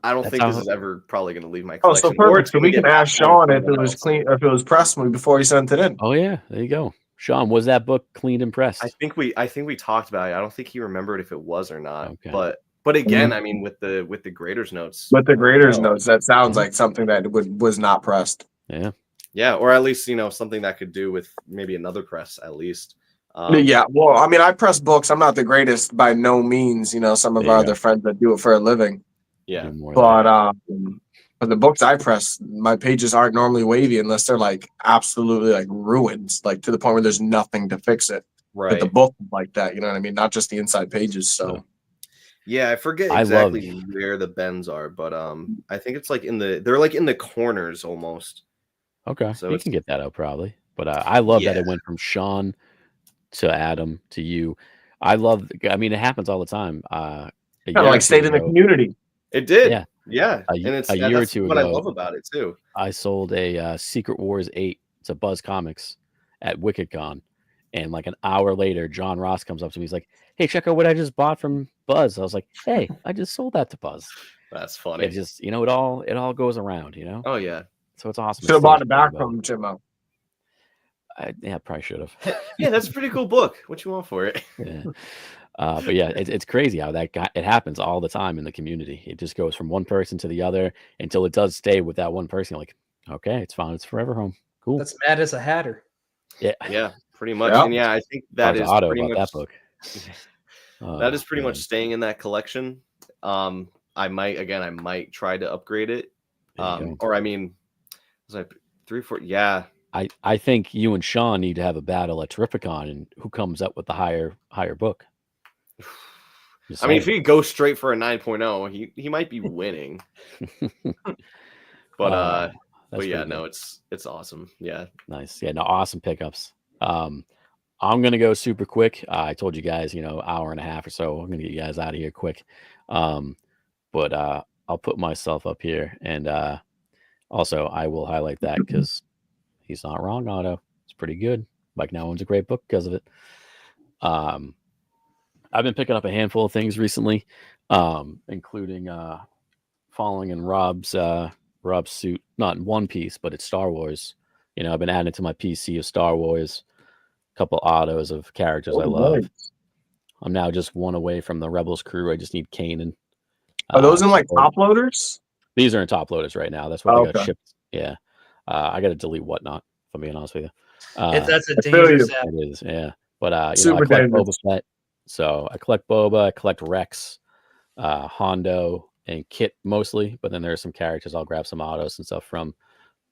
I don't think this is ever probably going to leave my collection. Oh, so perfect. So we can ask Sean if it was clean, if it was pressed before he sent it in. Oh yeah, there you go. Sean, was that book cleaned and pressed? I think we talked about it. I don't think he remembered if it was or not. Okay. But again, I mean, with the grader's notes. With the grader's notes, that sounds like something that was not pressed. Yeah. Yeah, or at least something that could do with maybe another press at least. Yeah, well, I mean, I press books. I'm not the greatest by no means. Some of our other friends that do it for a living. Yeah, but the books I press, my pages aren't normally wavy unless they're like absolutely like ruined, like to the point where there's nothing to fix it. Right. But the book like that, you know what I mean? Not just the inside pages. So yeah, I forget exactly where the bends are, but I think it's like they're like in the corners almost. Okay, so you can get that out probably. But I love that it went from Sean to Adam to you. I mean, it happens all the time. Kind of like stayed in the community. It did. Yeah. Yeah. And it's a year or two what ago, I love about it too. I sold a Secret Wars 8 to Buzz Comics at WickedCon. And like an hour later, John Ross comes up to me. He's like, "Hey, check out what I just bought from Buzz." I was like, "Hey, I just sold that to Buzz." That's funny. It just, it all goes around, Oh yeah. So it's awesome. Should have bought it back from Jimmo. Yeah, probably should have. Yeah, that's a pretty cool book. What you want for it? Yeah. But yeah, it's crazy how it happens all the time in the community. It just goes from one person to the other until it does stay with that one person. You're like, okay, it's found its forever home. Cool. That's mad as a hatter. Yeah. Yeah, pretty much. Yeah. And yeah, I think that is pretty much that book. That is pretty much staying in that collection. I might try to upgrade it. Or I mean, was I 3 or 4? Yeah. I think you and Sean need to have a battle at Terrificon, and who comes up with the higher book. I mean, if he goes straight for a 9.0, he might be winning. But yeah, no, it's awesome. Yeah, nice. Yeah, no, awesome pickups. I'm gonna go super quick. I told you guys, hour and a half or so. I'm gonna get you guys out of here quick. But I'll put myself up here, and also I will highlight that because he's not wrong. Otto, it's pretty good. Mike now owns a great book because of it. I've been picking up a handful of things recently, including following in Rob's suit, not in One Piece, but it's Star Wars. I've been adding it to my PC of Star Wars, a couple autos of characters I love. Nice. I'm now just one away from the Rebels crew. I just need Kanan. Are those in like top loaders? These are in top loaders right now. That's what I got shipped. Yeah. I got to delete Whatnot, if I'm being honest with you. That's a dangerous app. It is, yeah. But I Super collect dangerous. Boba Fett. So I collect Boba, I collect Rex, Hondo, and Kit mostly. But then there are some characters I'll grab some autos and stuff from.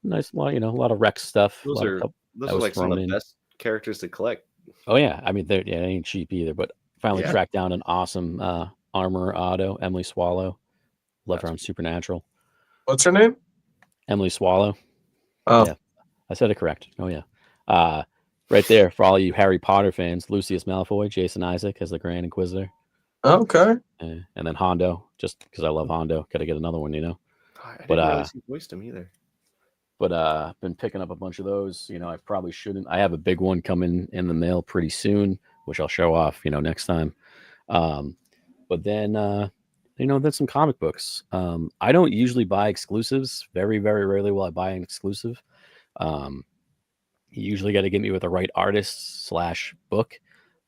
Nice, a lot of Rex stuff. Those are like some of the best characters to collect. Oh yeah, I mean they ain't cheap either. But finally tracked down an awesome armor auto, Emily Swallow. Love her on Supernatural. What's her name? Emily Swallow. Oh, yeah, I said it correct. Oh yeah. Right there for all you Harry Potter fans, Lucius Malfoy, Jason Isaac as the Grand Inquisitor. Okay. And then Hondo, just because I love Hondo. Got to get another one, I didn't realize he voiced him either. But been picking up a bunch of those. I probably shouldn't. I have a big one coming in the mail pretty soon, which I'll show off, next time. But then then some comic books. I don't usually buy exclusives. Very, very rarely will I buy an exclusive. You usually got to get me with the right artist / book.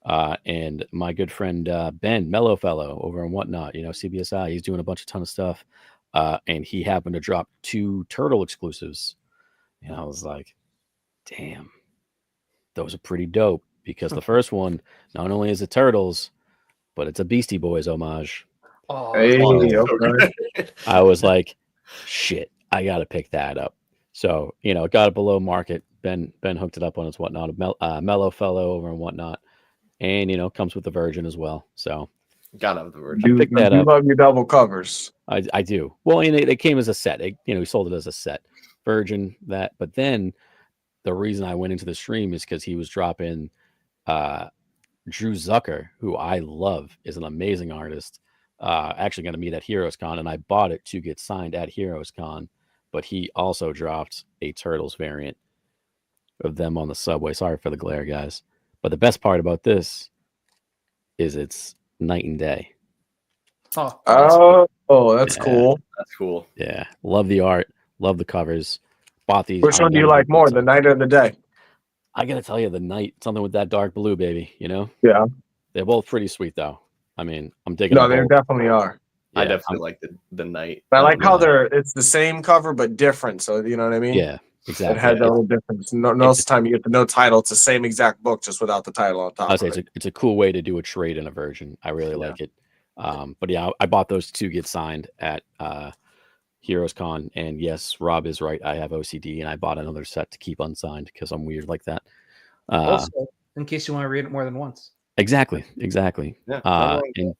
And my good friend Ben Mellow Fellow over on Whatnot, CBSI, he's doing a ton of stuff. And he happened to drop 2 Turtle exclusives. And I was like, damn, those are pretty dope. Because the first one, not only is it Turtles, but it's a Beastie Boys homage. Oh, Hey, Oh, okay. I was like, shit, I got to pick that up. So, it got it below market. Ben hooked it up on his Whatnot, Mellow Fellow over and Whatnot. And, comes with the Virgin as well. So, gotta have the Virgin. You, pick that you up. love your double covers. I do. Well, and it came as a set. He sold it as a set. Virgin, that. But then the reason I went into the stream is because he was dropping Drew Zucker, who I love, is an amazing artist. Actually going to meet at Heroes Con, and I bought it to get signed at Heroes Con. But he also dropped a Turtles variant of them on the subway. Sorry for the glare, guys. But the best part about this is it's night and day. Oh, that's Yeah. cool. That's cool. Yeah, love the art, love the covers. Bought these. Which one do you like more, the night or the day? I gotta tell you, the night, something with that dark blue, baby. Yeah. They're both pretty sweet, though. I mean, I'm digging. No, them they both. definitely are. I Yeah, definitely like the night. I like how yeah. it's the same cover but different. So you know what I mean? Yeah, It exactly. has that little difference. Most of the time you get the no title. It's the same exact book, just without the title on top. I'd say it's a cool way to do a trade in a version. I really like it. But yeah, I bought those 2 get signed at Heroes Con, and yes, Rob is right. I have OCD, and I bought another set to keep unsigned because I'm weird like that. Also, in case you want to read it more than once. Exactly. Yeah, And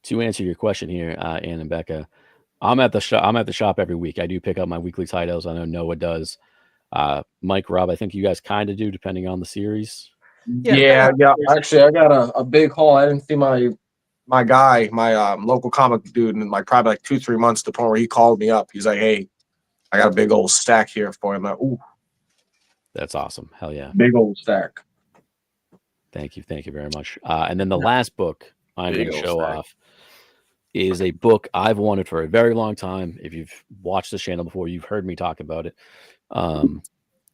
to answer your question here, Ann and Becca, I'm at the shop every week. I do pick up my weekly titles. I know Noah does. Mike, Rob, I think you guys kind of do, depending on the series. Yeah. Actually, I got a big haul. I didn't see my guy, my local comic dude, in probably 2-3 months, to the point where he called me up. He's like, "Hey, I got a big old stack here for him." Like, ooh, That's awesome. Hell yeah. big old stack. Thank you very much. And then the last book I'm going to Big show old stack. off is a book I've wanted for a very long time. If you've watched this channel before, you've heard me talk about it. It's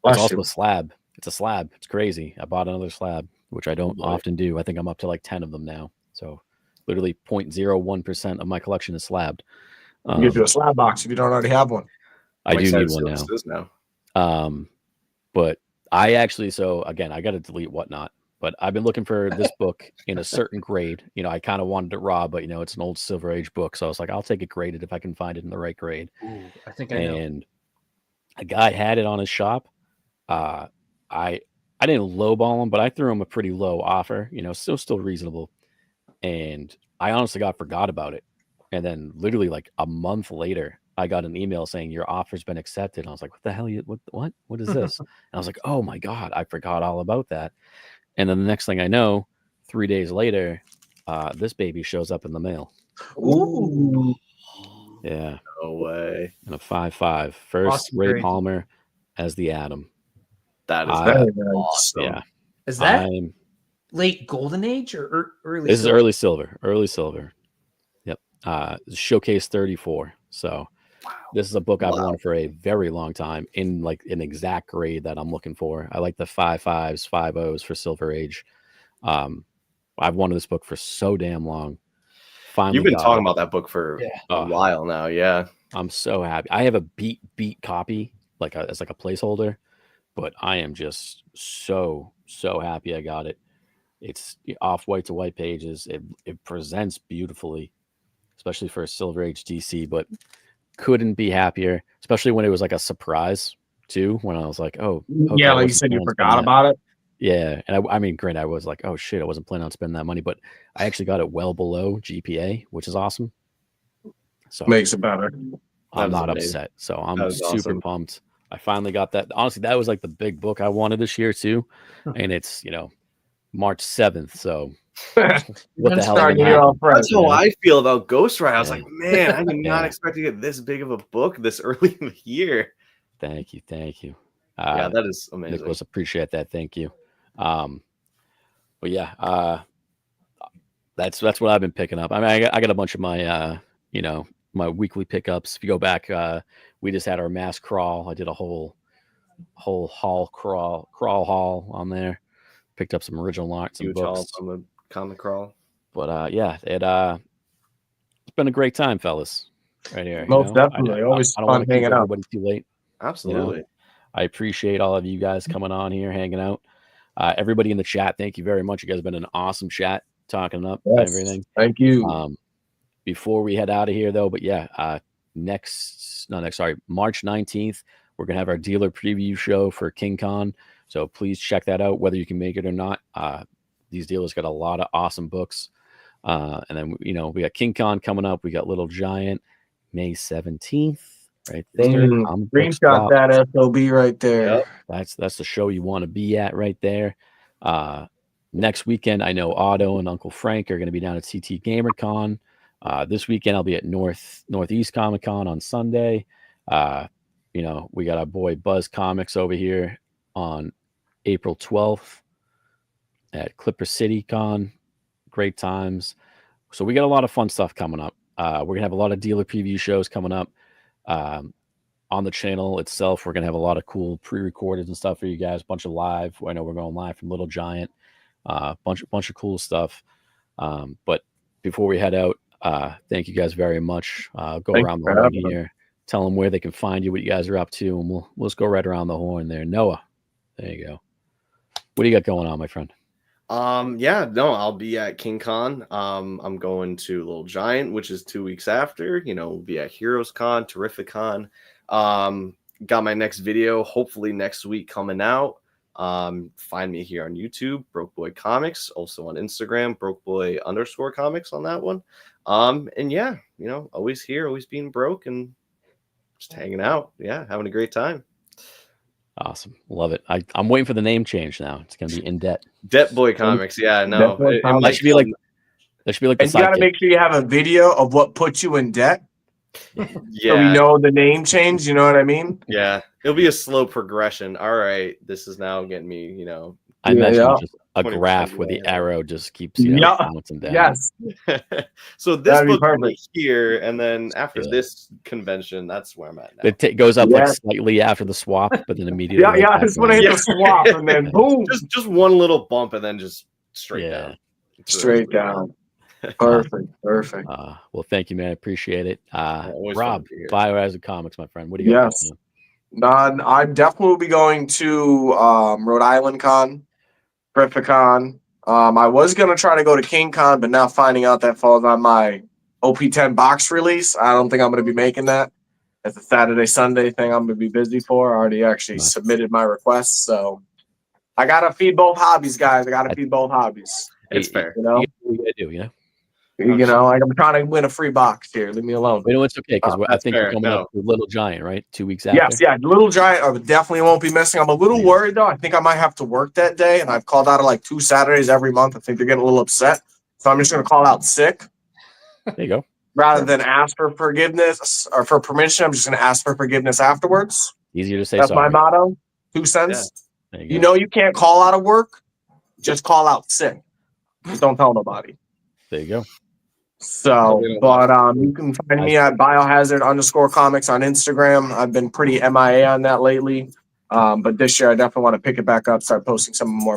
also a slab. It's a slab. It's crazy. I bought another slab, which I don't often do. I think I'm up to like 10 of them now. So literally 0.01% of my collection is slabbed. You get you a slab box if you don't already have one. I do need see one what this is now. But I actually, so again, I got to delete Whatnot. But I've been looking for this book in a certain grade. I kind of wanted it raw, but it's an old Silver Age book. So I was like, I'll take it graded if I can find it in the right grade. Ooh, I think I know. And a guy had it on his shop. I didn't lowball him, but I threw him a pretty low offer, still reasonable. And I honestly forgot about it. And then literally like a month later, I got an email saying your offer's been accepted. And I was like, what the hell? What is this? And I was like, oh my God, I forgot all about that. And then the next thing I know, 3 days later, this baby shows up in the mail. Ooh. Yeah. No way. And a 5.5. First Awesome Ray grade. Palmer as the Atom. That is Very nice. awesome. Yeah. Is that late Golden Age or early? This is silver? early silver. Early silver. Yep. Showcase 34. So this is a book I've wanted for a very long time in like an exact grade that I'm looking for. I like the 5.5s, 5.0s for Silver Age. I've wanted this book for so damn long. Finally, You've been talking about that book for a while now. Yeah. I'm so happy. I have a beat copy, as like a placeholder, but I am just so happy I got it. It's off white to white pages. It presents beautifully, especially for a Silver Age DC, but couldn't be happier, especially when it was like a surprise too, when I was like, oh okay, yeah, like you said, you forgot about it. Yeah. And I mean, granted, I was like, oh shit, I wasn't planning on spending that money, but I actually got it well below GPA, which is awesome. So Makes it better. I'm not upset. So I'm super awesome. pumped. I finally got that. Honestly, that was like the big book I wanted this year too. And it's, March 7th. So what the hell? That's how I feel about Ghost Rider. I was like, man, I did not expect to get this big of a book this early in the year. Thank you. Yeah, that is amazing. Nicholas, appreciate that. Thank you. But yeah, That's what I've been picking up. I mean, I got a bunch of my my weekly pickups. If you go back, we just had our mass crawl. I did a whole haul crawl haul on there. Picked up some original art, some Huge haul books. from a comic crawl. But yeah, it's been a great time, fellas. Right here. Most definitely. Always I don't fun want to keep hanging out. everybody too late. Absolutely. I appreciate all of you guys coming on here, hanging out. Everybody in the chat, thank you very much. You guys have been an awesome chat, talking up everything. Thank you. Before we head out of here, though, but yeah, March 19th, we're gonna have our dealer preview show for King Con. So please check that out, whether you can make it or not. These dealers got a lot of awesome books. And then we got King Con coming up. We got Little Giant, May 17th. Right there. Green's got that SOB right there. Yep. That's the show you want to be at right there. Next weekend, I know Otto and Uncle Frank are going to be down at CT GamerCon. This weekend I'll be at Northeast Comic Con on Sunday. We got our boy Buzz Comics over here on April 12th at Clipper City Con. Great times. So we got a lot of fun stuff coming up. We're gonna have a lot of dealer preview shows coming up. On the channel itself, we're gonna have a lot of cool pre-recorded and stuff for you guys. Bunch of live. I know we're going live from Little Giant. Bunch of cool stuff. But before we head out, thank you guys very much. Go around the horn here. Tell them where they can find you, what you guys are up to, and we'll just go right around the horn there. Noah, there you go. What do you got going on, my friend? I'll be at King Con. I'm going to Little Giant, which is 2 weeks after. We'll be at Heroes Con, Terrific Con. Got my next video hopefully next week coming out. Find me here on YouTube, Broke Boy Comics, also on Instagram, BrokeBoy_comics on that one. Always here, always being broke and just hanging out. Yeah, having a great time. Awesome. Love it. I'm waiting for the name change now. It's going to be In Debt. Debt Boy Comics. Yeah, no. That should be like the and you got to make sure you have a video of what put you in debt. Yeah. So we know the name change. You know what I mean? Yeah. It'll be a slow progression. All right. This is now getting me, I imagine just a graph where the arrow just keeps bouncing down. Yes. So this book will be here, and then after this convention, that's where I'm at now. It goes up like slightly after the swap, but then immediately. I just want to hit the swap, and then boom. Just one little bump, and then just straight down. Straight down. Perfect. Well, thank you, man. I appreciate it. Rob, Biohazard Comics, my friend. What do you got? Yes. I definitely will be going to Rhode Island Con, Griffithcon. I was going to try to go to King Con, but now finding out that falls on my OP10 box release, I don't think I'm going to be making that. It's a Saturday, Sunday thing I'm going to be busy for. I already actually submitted my request, so I got to feed both hobbies, guys. I got to feed both hobbies. It's fair. You got to do, I'm trying to win a free box here. Leave me alone. It's okay because I think we're coming up with Little Giant, right? 2 weeks after. Yes, Little Giant. I definitely won't be missing. I'm a little worried though. I think I might have to work that day, and I've called out like 2 Saturdays every month. I think they're getting a little upset, so I'm just going to call out sick. There you go. Rather than ask for forgiveness or for permission, I'm just going to ask for forgiveness afterwards. Easier to say. That's sorry. my motto. 2 cents. Yeah. You can't call out of work. Just call out sick. Just don't tell nobody. There you go. So, but you can find me at Biohazard_comics on Instagram. I've been pretty MIA on that lately. But this year I definitely want to pick it back up, start posting some more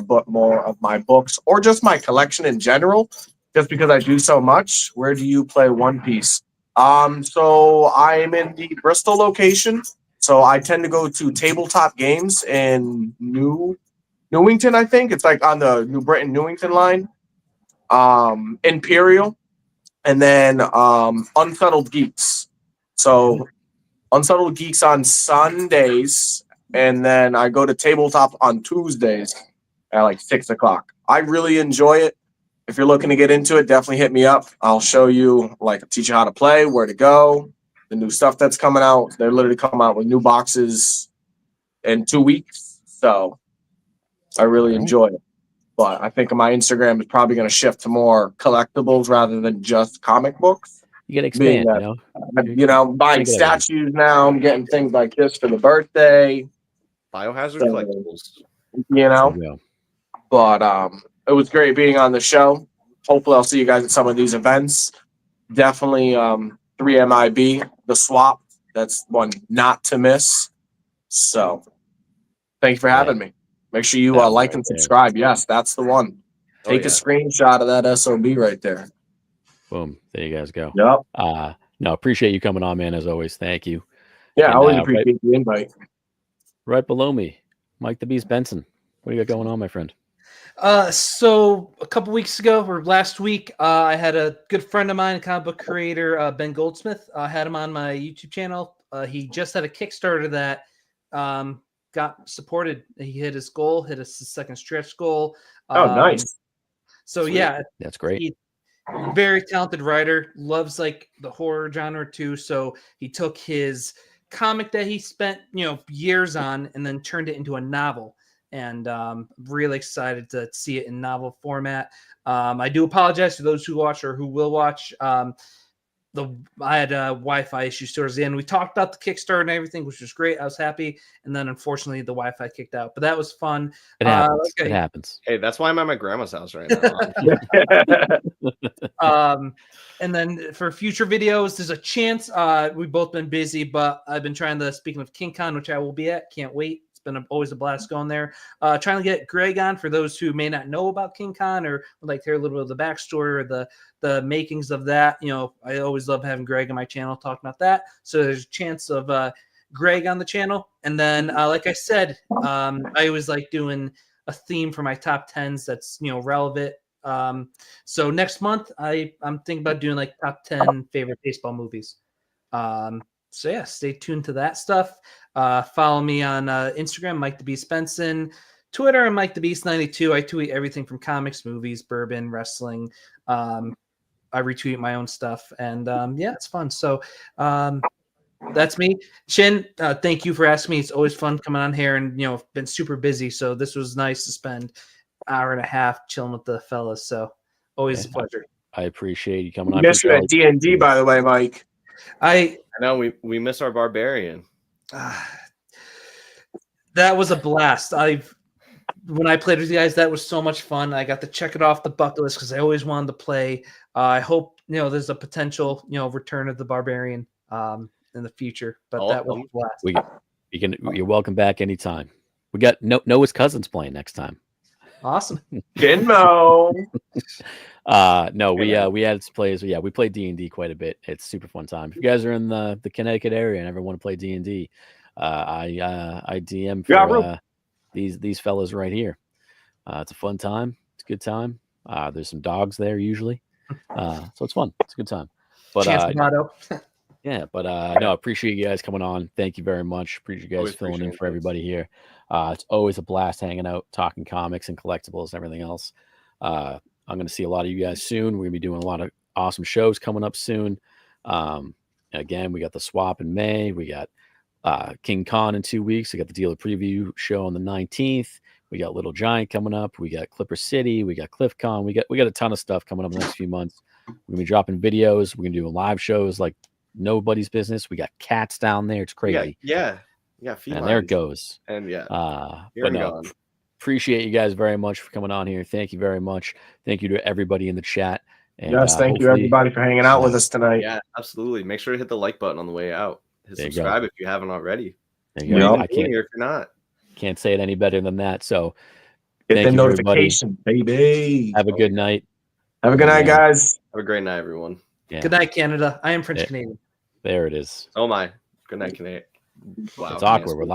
of my books or just my collection in general, just because I do so much. Where do you play One Piece? So I'm in the Bristol location. So I tend to go to tabletop games in Newington, I think. It's like on the New Britain Newington line. Imperial. And then Unsettled Geeks. So Unsettled Geeks on Sundays, and then I go to Tabletop on Tuesdays at like 6 o'clock. I really enjoy it. If you're looking to get into it, definitely hit me up. I'll show you, teach you how to play, where to go, the new stuff that's coming out. They're literally coming out with new boxes in 2 weeks. So I really enjoy it. But I think my Instagram is probably going to shift to more collectibles rather than just comic books. You got to expand, buying statues now. I'm getting things like this for the birthday. Biohazard collectibles. But it was great being on the show. hopefully I'll see you guys at some of these events. Definitely 3MIB, the swap. That's one not to miss. So thank you for having me. Make sure you like and subscribe. Yes, that's the one. Take a screenshot of that SOB right there. Boom. There you guys go. Yep. No, appreciate you coming on, man, as always. Thank you. Yeah, And, I always appreciate the invite. Right below me, Mike the Beast Benson. What do you got going on, my friend? So a couple weeks ago or last week, I had a good friend of mine, a comic book creator, Ben Goldsmith. I had him on my YouTube channel. He just had a Kickstarter that got supported. He hit his goal, hit his second stretch goal. Nice. So Sweet. yeah, That's great. Very talented writer, loves like the horror genre too. So he took his comic that he spent years on and then turned it into a novel. And really excited to see it in novel format. I do apologize to those who watch or who will watch. I had Wi-Fi issues towards the end. We talked about the Kickstarter and everything, which was great. I was happy, and then unfortunately the Wi-Fi kicked out. But that was fun. It happens. It happens. Hey, that's why I'm at my grandma's house right now. And then for future videos, there's a chance. We've both been busy, but I've been trying to. Speaking of King Con, which I will be at, can't wait. It's been always a blast going there. Trying to get Greg on for those who may not know about King Con or would like to hear a little bit of the backstory or the makings of that. I always love having Greg on my channel talking about that. So there's a chance of Greg on the channel. And then, like I said, I always like doing a theme for my top 10s that's relevant. So next month, I'm thinking about doing like top 10 favorite baseball movies. So yeah, stay tuned to that stuff. Follow me on Instagram, Mike the Beast Benson. Twitter, I'm Mike the Beast 92. I tweet everything from comics, movies, bourbon, wrestling. I retweet my own stuff, and yeah, it's fun. So that's me. Chin, thank you for asking me. It's always fun coming on here, and been super busy. So this was nice to spend an hour and a half chilling with the fellas. So always a pleasure. I appreciate you coming on. Missed you at D&D, by the way, Mike. I know we miss our barbarian. That was a blast. When I played with you guys, that was so much fun. I got to check it off the bucket list because I always wanted to play. I hope there's a potential return of the barbarian in the future. But that was a blast. You're welcome back anytime. We got Noah's cousins playing next time. Awesome. Genmo. No, we had plays. Yeah, we played D&D quite a bit. It's super fun time. If you guys are in the Connecticut area and ever want to play D&D, I DM for these fellas right here. It's a fun time. It's a good time. There's some dogs there usually, so it's fun. It's a good time. But yeah, but no, I appreciate you guys coming on. Thank you very much. Appreciate you guys filling in for everybody here. It's always a blast hanging out, talking comics and collectibles and everything else. I'm going to see a lot of you guys soon. We're going to be doing a lot of awesome shows coming up soon. Again, we got the swap in May. We got King Con in 2 weeks. We got the dealer preview show on the 19th. We got Little Giant coming up. We got Clipper City. We got CliffCon. We got a ton of stuff coming up in the next few months. We're going to be dropping videos. We're going to do live shows like nobody's business. We got cats down there. It's crazy. Yeah. And there it goes. And but no, appreciate you guys very much for coming on here. Thank you very much. Thank you to everybody in the chat. And, yes, thank you everybody for hanging out with us tonight. Yeah, absolutely. Make sure to hit the like button on the way out. Hit subscribe if you haven't already. There you go. I can't hear if you're not. Can't say it any better than that. So hit the notification, baby. Have a good night. Have a good night, guys. Have a great night, everyone. Yeah. Good night, Canada. I am French Canadian. There it is. Oh my. Good night, Canadian. Wow. It's awkward. We're